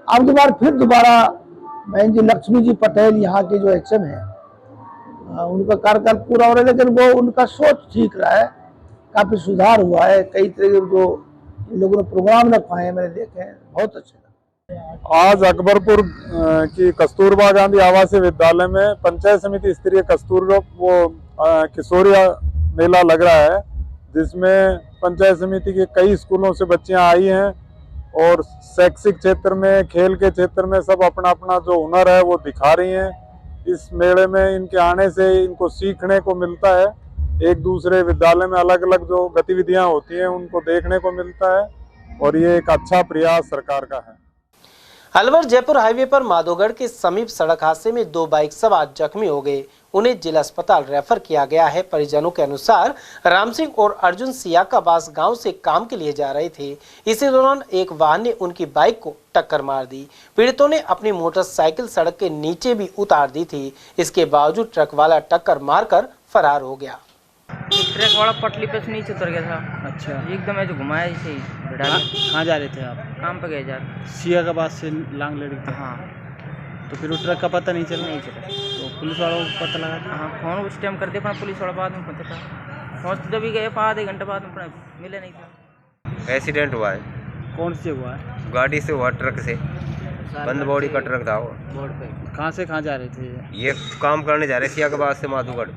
अब की बार फिर दोबारा बहन जी लक्ष्मी जी पटेल यहाँ के जो एचएम है, उनका कार्यकाल पूरा हो रहा है, लेकिन वो उनका सोच ठीक रहा है, काफी सुधार हुआ है। कई तरह के जो लोगों ने प्रोग्राम रखवाए हैं मैंने देखे हैं, बहुत अच्छे लगे। आज अकबरपुर की कस्तूरबा गांधी आवासीय विद्यालय में पंचायत समिति स्तरीय किशोरी मेला लग रहा है, जिसमें पंचायत समिति के कई स्कूलों से बच्चियां आई हैं और शैक्षिक क्षेत्र में, खेल के क्षेत्र में सब अपना अपना जो हुनर है वो दिखा रही हैं। इस मेले में इनके आने से इनको सीखने को मिलता है। एक दूसरे विद्यालय में अलग अलग जो गतिविधियां होती हैं उनको देखने को मिलता है और ये एक अच्छा प्रयास सरकार का है। अलवर जयपुर हाईवे पर माधोगढ़ के समीप सड़क हादसे में 2 बाइक सवार जख्मी हो गए। उन्हें जिला अस्पताल रेफर किया गया है। परिजनों के अनुसार राम सिंह और अर्जुन सियाकाबास गांव से काम के लिए जा रहे थे। इसी दौरान एक वाहन ने उनकी बाइक को टक्कर मार दी। पीड़ितों ने अपनी मोटरसाइकिल सड़क के नीचे भी उतार दी थी। इसके बावजूद ट्रक वाला टक्कर मारकर फरार हो गया। ट्रक वाला पटली पे से नीचे उतर गया था। अच्छा, एकदम ऐसे घुमाया ऐसे ही। कहाँ जा रहे थे आप? काम पे गए जा रहे। सियाकाबाद से लांग लेडी थे। हाँ, तो फिर वो ट्रक का पता नहीं चला? नहीं चला। तो पुलिस वालों को पता लगा? हाँ, फोन उस टाइम कर दिया, पुलिस वाला बाद में पहुँचा था। पहुँच जब भी गए आधे घंटे बाद में मिले नहीं था। एक्सीडेंट हुआ है। कौन से हुआ है? गाड़ी से हुआ, ट्रक से। बंद बॉडी का ट्रक था वो। बोर्ड पे कहाँ से कहाँ जा रहे थे? ये काम करने जा रहे सियाकाबाद से माधोगढ़।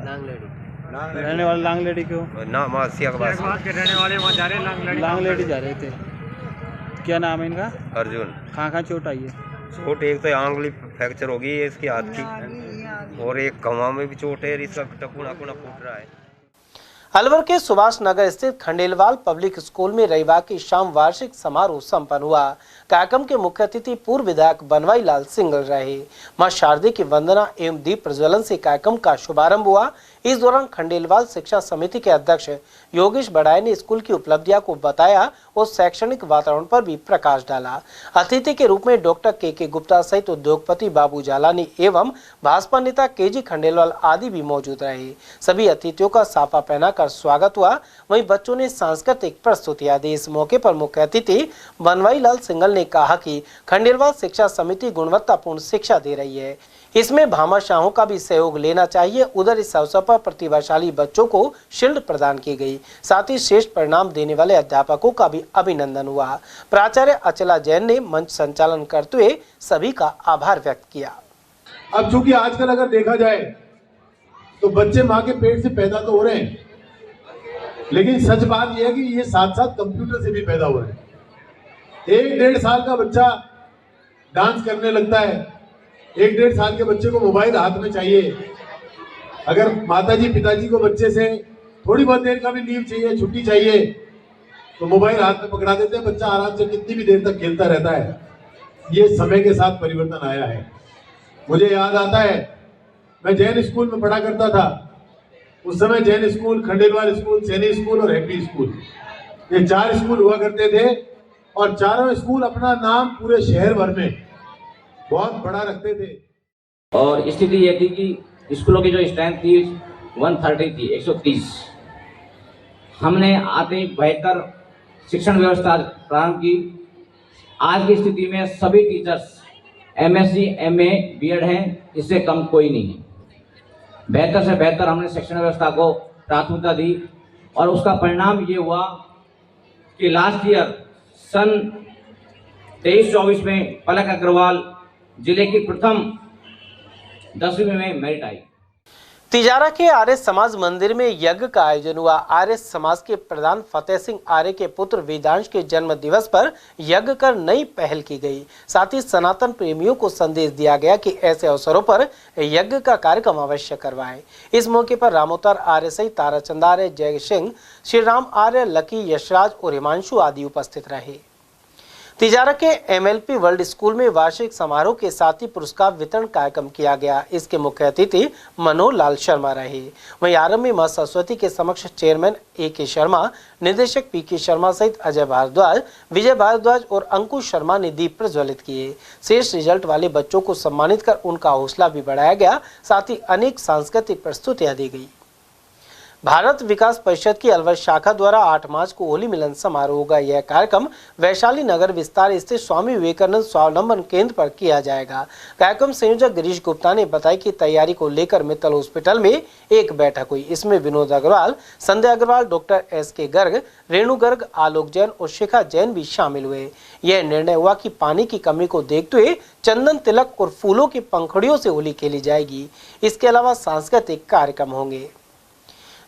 लांग लेडी रहने वाले लांग लेडी क्यों? ना सियाकाबाद के रहने वाले वहाँ जा रहे लांग लेडी जा रहे थे। क्या नाम है इनका? अर्जुन। कहाँ चोट आई है? चोट एक तो आंगली फ्रैक्चर हो गई है इसकी हाथ की, और एक कमर में भी चोट है, इसका टकुना फूट रहा है। अलवर के सुभाष नगर स्थित खंडेलवाल पब्लिक स्कूल में रविवार की शाम वार्षिक समारोह संपन्न हुआ। कार्यक्रम के मुख्य अतिथि पूर्व विधायक बनवाई लाल सिंगल रहे। मां शारदे की वंदना एवं दीप प्रज्वलन से कार्यक्रम का शुभारंभ हुआ। इस दौरान खंडेलवाल शिक्षा समिति के अध्यक्ष योगेश बड़ाई ने स्कूल की उपलब्धियां को बताया और शैक्षणिक वातावरण पर भी प्रकाश डाला। अतिथि के रूप में डॉक्टर के गुप्ता सहित उद्योगपति बाबू जालानी एवं भाजपा नेता केजी खंडेलवाल आदि भी मौजूद रहे। सभी अतिथियों का साफा पहनाकर स्वागत हुआ। वहीं बच्चों ने सांस्कृतिक प्रस्तुतियां दी। इस मौके पर मुख्य अतिथि बनवाई लाल सिंगल ने कहा कि खंडेलवाल शिक्षा समिति गुणवत्तापूर्ण शिक्षा दे रही है, इसमें भामाशाहों का भी सहयोग लेना चाहिए। उधर इस अवसर पर प्रतिभाशाली बच्चों को शील्ड प्रदान की गई। साथ ही श्रेष्ठ परिणाम देने वाले अध्यापकों का भी अभिनंदन हुआ। प्राचार्य अचला जैन ने मंच संचालन करते हुए सभी का आभार व्यक्त किया। अब चूंकि आजकल अगर देखा जाए तो बच्चे माँ के पेट से पैदा तो हो रहे हैं, लेकिन सच बात यह है कि ये साथ साथ कंप्यूटर से भी पैदा हो रहे हैं। 1-1.5 साल का बच्चा डांस करने लगता है, 1-1.5 साल के बच्चे को मोबाइल हाथ में चाहिए। अगर माताजी पिताजी को बच्चे से थोड़ी बहुत देर का भी लीव चाहिए, छुट्टी चाहिए, तो मोबाइल हाथ में पकड़ा देते हैं, बच्चा आराम से कितनी भी देर तक खेलता रहता है। ये समय के साथ परिवर्तन आया है। मुझे याद आता है, मैं जैन स्कूल में पढ़ा करता था। उस समय Jain school, Khandelwal school, Saini school और हैप्पी स्कूल, ये 4 स्कूल हुआ करते थे और चारों स्कूल अपना नाम पूरे शहर भर में बहुत बड़ा रखते थे। और स्थिति ये थी कि स्कूलों की जो स्ट्रेंथ थी 130 थी, 130। हमने आते ही बेहतर शिक्षण व्यवस्था प्रारंभ की। आज की स्थिति में सभी टीचर्स MSc, MA, BEd हैं, इससे कम कोई नहीं है। बेहतर से बेहतर हमने शिक्षण व्यवस्था को प्राथमिकता दी और उसका परिणाम ये हुआ कि लास्ट ईयर सन 23-24 में पलक अग्रवाल जिले की प्रथम 10वीं में मेरिट आई। तिजारा के आर्य समाज मंदिर में यज्ञ का आयोजन हुआ। आर्य समाज के प्रधान फतेह सिंह आर्य के पुत्र वेदांश के जन्म दिवस पर यज्ञ कर नई पहल की गई। साथ ही सनातन प्रेमियों को संदेश दिया गया कि ऐसे अवसरों पर यज्ञ का कार्यक्रम अवश्य करवाएं। इस मौके पर रामोतर आर्य सहित ताराचंद आर्य, जय सिंह, श्री राम आर्य, लकी, यशराज और हिमांशु आदि उपस्थित रहे। तिजारा के MLP वर्ल्ड स्कूल में वार्षिक समारोह के साथ ही पुरस्कार वितरण कार्यक्रम किया गया। इसके मुख्य अतिथि मनोहर लाल शर्मा रहे। वहीं आरंभ में मां सरस्वती के समक्ष चेयरमैन AK शर्मा, निदेशक PK शर्मा सहित अजय भारद्वाज, विजय भारद्वाज और अंकुश शर्मा ने दीप प्रज्वलित किए। श्रेष्ठ रिजल्ट वाले बच्चों को सम्मानित कर उनका हौसला भी बढ़ाया गया। साथ ही अनेक सांस्कृतिक प्रस्तुतियां दी गई। भारत विकास परिषद की अलवर शाखा द्वारा 8 मार्च को होली मिलन समारोह होगा। यह कार्यक्रम वैशाली नगर विस्तार स्थित स्वामी विवेकानंद स्वावलंबन केंद्र पर किया जाएगा। कार्यक्रम संयोजक गिरीश गुप्ता ने बताया कि तैयारी को लेकर मित्तल हॉस्पिटल में एक बैठक हुई। इसमें विनोद अग्रवाल, संध्या अग्रवाल, डॉक्टर SK गर्ग, रेणु गर्ग, आलोक जैन और शिखा जैन भी शामिल हुए। यह निर्णय हुआ कि पानी की कमी को देखते हुए चंदन तिलक और फूलों की पंखुड़ियों से होली खेली जाएगी। इसके अलावा सांस्कृतिक कार्यक्रम होंगे।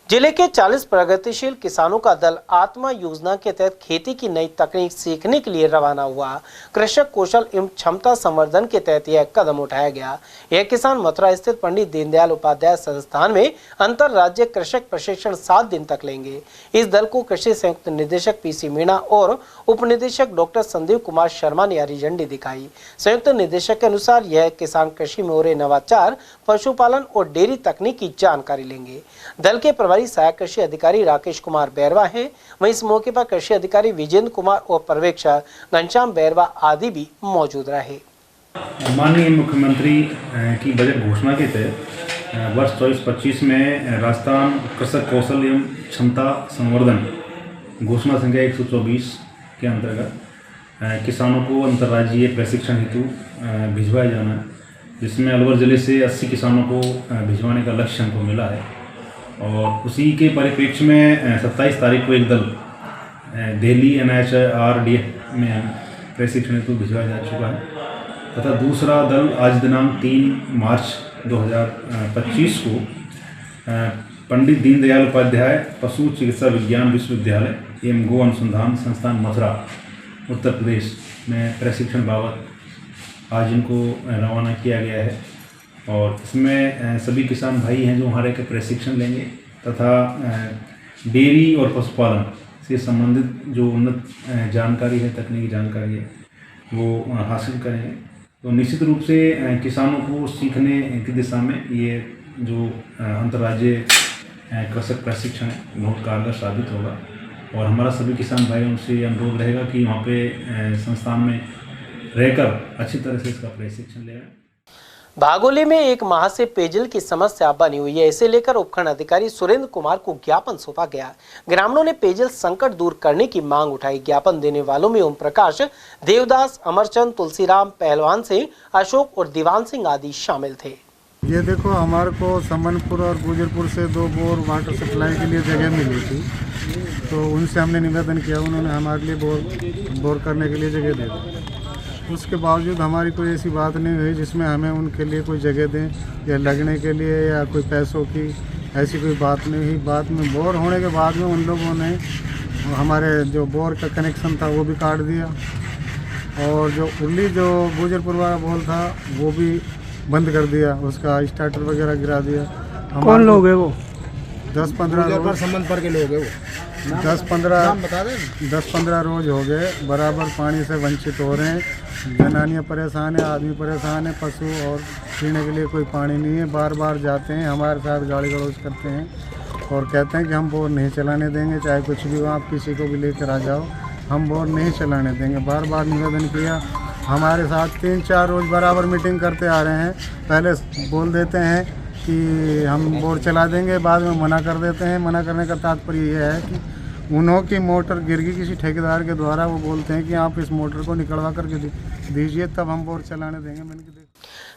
जिले के 40 प्रगतिशील किसानों का दल आत्मा योजना के तहत खेती की नई तकनीक सीखने के लिए रवाना हुआ। कृषक कौशल एवं क्षमता संवर्धन के तहत यह कदम उठाया गया। यह किसान मथुरा स्थित पंडित दीनदयाल उपाध्याय संस्थान में अंतरराज्य कृषक प्रशिक्षण 7 दिन तक लेंगे। इस दल को कृषि संयुक्त निदेशक PC मीणा और उप निदेशक डॉक्टर संदीप कुमार शर्मा ने हरी झंडी दिखाई। संयुक्त निदेशक के अनुसार यह किसान कृषि में हो रहे नवाचार, पशुपालन और डेयरी तकनीक की जानकारी लेंगे। दल के सहायक कृषि अधिकारी राकेश कुमार बैरवा हैं। वहीं इस मौके पर कृषि अधिकारी विजेंद्र कुमार और पर्यवेक्षक घनश्याम बैरवा आदि भी मौजूद रहे। माननीय मुख्यमंत्री की बजट घोषणा के तहत वर्ष 24-25 में राजस्थान कृषक कौशल एवं क्षमता संवर्धन घोषणा संख्या 124 के अंतर्गत किसानों को अंतर्राज्यीय प्रशिक्षण हेतु भिजवाया जाना है, जिसमें अलवर जिले से 80 किसानों को भिजवाने का लक्ष्य हमको मिला है। और उसी के परिप्रेक्ष्य में 27 तारीख को एक दल दिल्ली NHRDF में प्रशिक्षण हेतु भिजवाया जा चुका है तथा दूसरा दल आज दिनांक 3 मार्च 2025 को पंडित दीनदयाल उपाध्याय पशु चिकित्सा विज्ञान विश्वविद्यालय एवं गो अनुसंधान संस्थान मथुरा उत्तर प्रदेश में प्रशिक्षण बाबत आज इनको रवाना किया गया है। और इसमें सभी किसान भाई हैं जो हमारे के प्रशिक्षण लेंगे तथा डेयरी और पशुपालन से संबंधित जो उन्नत जानकारी है, तकनीकी जानकारी है, वो हासिल करेंगे। तो निश्चित रूप से किसानों को सीखने की दिशा में ये जो अंतर्राज्यीय कृषक प्रशिक्षण है बहुत कारगर साबित होगा। और हमारा सभी किसान भाई उनसे अनुरोध रहेगा कि वहाँ पे संस्थान में रहकर अच्छी तरह से इसका प्रशिक्षण लें। भागोली में 1 माह से पेयजल की समस्या बनी हुई है। इसे लेकर उपखंड अधिकारी सुरेंद्र कुमार को ज्ञापन सौंपा गया। ग्रामीणों ने पेयजल संकट दूर करने की मांग उठाई। ज्ञापन देने वालों में ओम प्रकाश, देवदास, अमरचंद, तुलसीराम, पहलवान सिंह, अशोक और दीवान सिंह आदि शामिल थे। ये देखो, हमारे को समनपुर और गुजरपुर से 2 बोर वाटर सप्लाई के लिए जगह मिली थी, तो उनसे हमने निवेदन किया, उन्होंने हमारे लिए बोर करने के लिए जगह दे दी। उसके बावजूद हमारी कोई ऐसी बात नहीं हुई जिसमें हमें उनके लिए कोई जगह दें या लगने के लिए या कोई पैसों की ऐसी कोई बात नहीं हुई। बाद में बोर होने के बाद में उन लोगों ने हमारे जो बोर का कनेक्शन था वो भी काट दिया और जो उर्ली जो गुजरपुर वाला बोल था वो भी बंद कर दिया, उसका स्टार्टर वगैरह गिरा दिया। कौन लोग है वो? 10-15 संबंध पर के लोग है वो। 10-15 रोज हो गए बराबर पानी से वंचित हो रहे हैं। जनानियाँ परेशान है, आदमी परेशान है, पशु और पीने के लिए कोई पानी नहीं है। बार बार जाते हैं, हमारे साथ गाली गलौज करते हैं और कहते हैं कि हम बोर नहीं चलाने देंगे, चाहे कुछ भी हो, आप किसी को भी लेकर आ जाओ, हम बोर नहीं चलाने देंगे। बार बार निवेदन किया, हमारे साथ 3-4 रोज़ बराबर मीटिंग करते आ रहे हैं। पहले बोल देते हैं कि हम बोर चला देंगे, बाद में मना कर देते हैं। मना करने का तात्पर्य ये है कि उन्हों की मोटर गिर गई किसी ठेकेदार के द्वारा, वो बोलते हैं कि आप इस मोटर को निकलवा करके दीजिए तब हम बोर चलाने देंगे। मैंने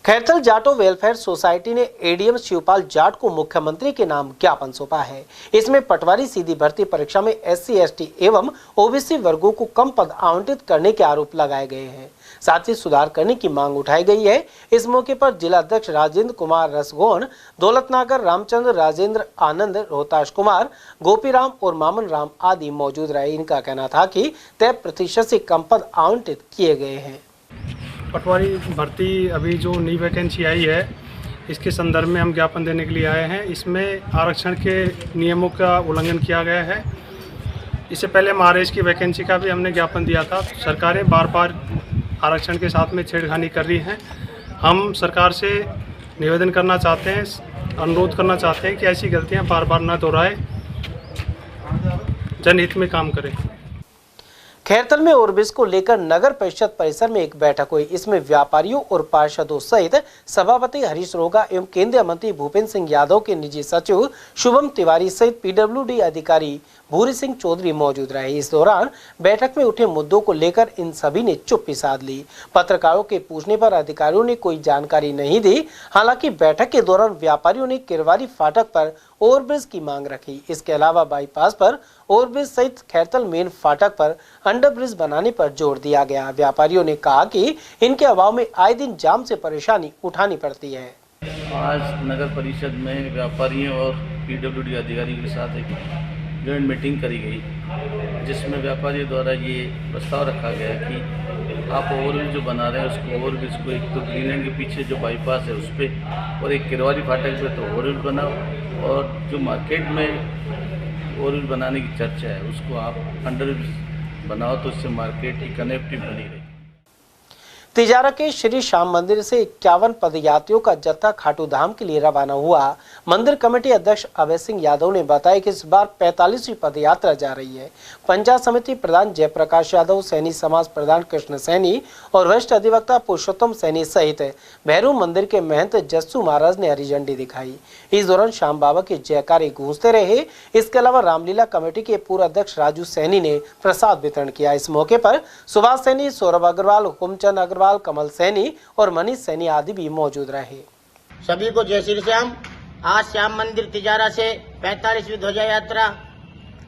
खैरथल जाटो वेलफेयर सोसाइटी ने एडीएम शिवपाल जाट को मुख्यमंत्री के नाम ज्ञापन सौंपा है। इसमें पटवारी सीधी भर्ती परीक्षा में SC/ST एवं OBC वर्गों को कम पद आवंटित करने के आरोप लगाए गए हैं, साथ ही सुधार करने की मांग उठाई गई है। इस मौके पर जिला अध्यक्ष राजेंद्र कुमार रसगोन, दौलतनागर रामचंद्र, राजेंद्र आनंद, रोहताश कुमार, गोपीराम और मामन राम आदि मौजूद रहे। इनका कहना था कि तय प्रतिशत से कम पद आवंटित किए गए हैं। पटवारी भर्ती अभी जो नई वैकेंसी आई है इसके संदर्भ में हम ज्ञापन देने के लिए आए हैं। इसमें आरक्षण के नियमों का उल्लंघन किया गया है। इससे पहले महारेश की वैकेंसी का भी हमने ज्ञापन दिया था। सरकारें बार बार आरक्षण के साथ में छेड़खानी कर रही हैं। हम सरकार से निवेदन करना चाहते हैं, अनुरोध करना चाहते हैं कि ऐसी गलतियां बार बार न दोहराएं, जनहित में काम करें। खैरथल में ओवरब्रिज को लेकर नगर परिषद परिसर में एक बैठक हुई। इसमें व्यापारियों और पार्षदों सहित सभापति हरीश रोगा एवं केंद्रीय मंत्री भूपेंद्र सिंह यादव के निजी सचिव शुभम तिवारी सहित PWD अधिकारी भूरी सिंह चौधरी मौजूद रहे। इस दौरान बैठक में उठे मुद्दों को लेकर इन सभी ने चुप्पी साध ली। पत्रकारों के पूछने पर अधिकारियों ने कोई जानकारी नहीं दी। हालांकि बैठक के दौरान व्यापारियों ने किरवारी फाटक पर ओवरब्रिज की मांग रखी। इसके अलावा बाईपास पर ओवरब्रिज सहित खैरथल मेन फाटक पर अंडरब्रिज बनाने पर जोर दिया गया। व्यापारियों ने कहा कि इनके अभाव में आए दिन जाम से परेशानी उठानी पड़ती है। आज नगर परिषद में व्यापारियों और PWD अधिकारियों के साथ एक जॉइंट मीटिंग करी गई, जिसमें व्यापारियों द्वारा ये प्रस्ताव रखा गया कि आप ओवरब्रिज जो बना रहे हैं उसको ओवरब्रिज को एक तो ग्रीन लाइन के पीछे जो बाईपास है उस पर और एक किरवारी फाटक पे तो ओवरब्रिज बनाओ और जो मार्केट में ओवरब्रिज बनाने की चर्चा है उसको आप अंडरब्रिज बनाओ तो उससे मार्केट की कनेक्टिविटी बनी रहे। तिजारा के श्री श्याम मंदिर से 51 पदयात्रियों का जत्था खाटू धाम के लिए रवाना हुआ। मंदिर कमेटी अध्यक्ष अभय सिंह यादव ने बताया कि इस बार 45वीं पदयात्रा जा रही है। पंचायत समिति प्रधान जयप्रकाश यादव, सैनी समाज प्रधान कृष्ण सैनी और वरिष्ठ अधिवक्ता पुरुषोत्तम सैनी सहित भैरव मंदिर के महंत जस्सू महाराज ने हरी झंडी दिखाई। इस दौरान श्याम बाबा के जयकारे गूंजते रहे। इसके अलावा रामलीला कमेटी के पूर्व अध्यक्ष राजू सैनी ने प्रसाद वितरण किया। इस मौके पर सुभाष सैनी, सौरभ अग्रवाल, हुकुमचंद अग्रवाल, कमल सैनी और मनीष सैनी आदि भी मौजूद रहे। सभी को जय श्री श्याम। आज श्याम मंदिर तिजारा से 45वीं ध्वजा यात्रा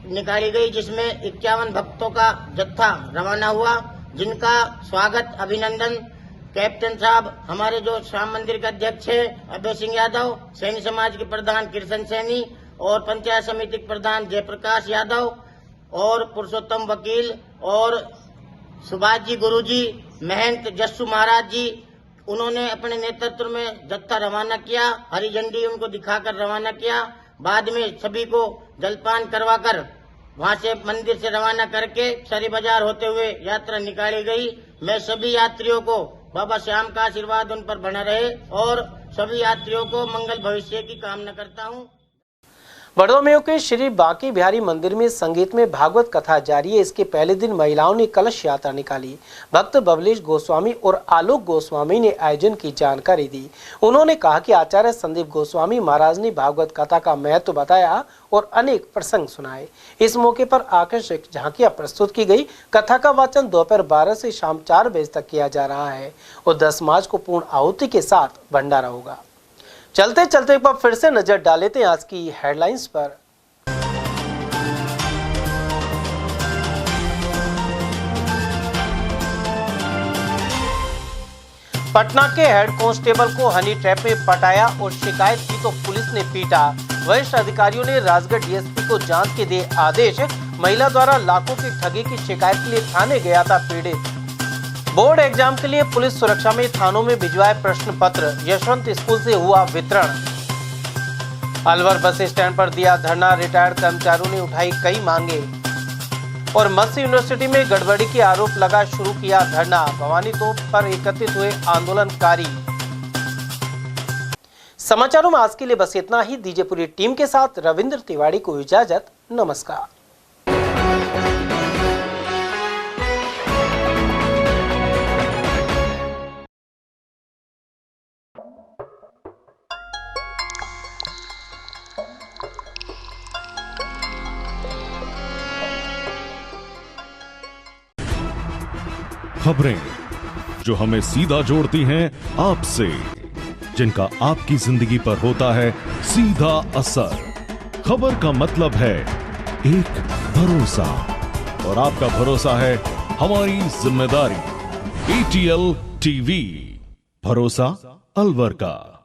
निकाली गई, जिसमें 51 भक्तों का जत्था रवाना हुआ, जिनका स्वागत अभिनंदन कैप्टन साहब, हमारे जो श्याम मंदिर के अध्यक्ष है अभय सिंह यादव, सैनी समाज के प्रधान कृष्ण सैनी और पंचायत समिति के प्रधान जयप्रकाश यादव और पुरुषोत्तम वकील और सुभाष जी गुरुजी, महंत जस्सू महाराज जी, उन्होंने अपने नेतृत्व में जत्था रवाना किया। हरी झंडी उनको दिखाकर रवाना किया। बाद में सभी को जलपान करवाकर वहां से मंदिर से रवाना करके शहरी बाजार होते हुए यात्रा निकाली गई। मैं सभी यात्रियों को बाबा श्याम का आशीर्वाद उन पर बना रहे और सभी यात्रियों को मंगल भविष्य की कामना करता हूँ। बड़ोमेव के श्री बांके बिहारी मंदिर में संगीत में भागवत कथा जारी है। इसके पहले दिन महिलाओं ने कलश यात्रा निकाली। भक्त बबलेश गोस्वामी और आलोक गोस्वामी ने आयोजन की जानकारी दी। उन्होंने कहा कि आचार्य संदीप गोस्वामी महाराज ने भागवत कथा का महत्व बताया और अनेक प्रसंग सुनाए। इस मौके पर आकर्षक झांकियां प्रस्तुत की गई। कथा का वाचन दोपहर 12 से शाम 4 बजे तक किया जा रहा है और 10 मार्च को पूर्ण आहुति के साथ भंडारा होगा। चलते चलते एक बार फिर से नजर डाल लेते हैं आज की हेडलाइंस पर। पटना के हेड कांस्टेबल को हनी ट्रैप में पटाया और शिकायत की तो पुलिस ने पीटा। वरिष्ठ अधिकारियों ने राजगढ़ डीएसपी को जांच के दिए आदेश। महिला द्वारा लाखों की ठगी की शिकायत के लिए थाने गया था पीड़ित। बोर्ड एग्जाम के लिए पुलिस सुरक्षा में थानों में भिजवाए प्रश्न पत्र। यशवंत स्कूल से हुआ वितरण। अलवर बस स्टैंड पर दिया धरना। रिटायर्ड कर्मचारियों ने उठाई कई मांगे। और मत्स्य यूनिवर्सिटी में गड़बड़ी के आरोप लगा शुरू किया धरना। भवानी तोप पर एकत्रित हुए आंदोलनकारी। समाचारों में आज के लिए बस इतना ही। दीजिए पूरी टीम के साथ रविंद्र तिवारी को इजाजत। नमस्कार। खबरें जो हमें सीधा जोड़ती हैं आपसे, जिनका आपकी जिंदगी पर होता है सीधा असर। खबर का मतलब है एक भरोसा, और आपका भरोसा है हमारी जिम्मेदारी। ATL TV, भरोसा अलवर का।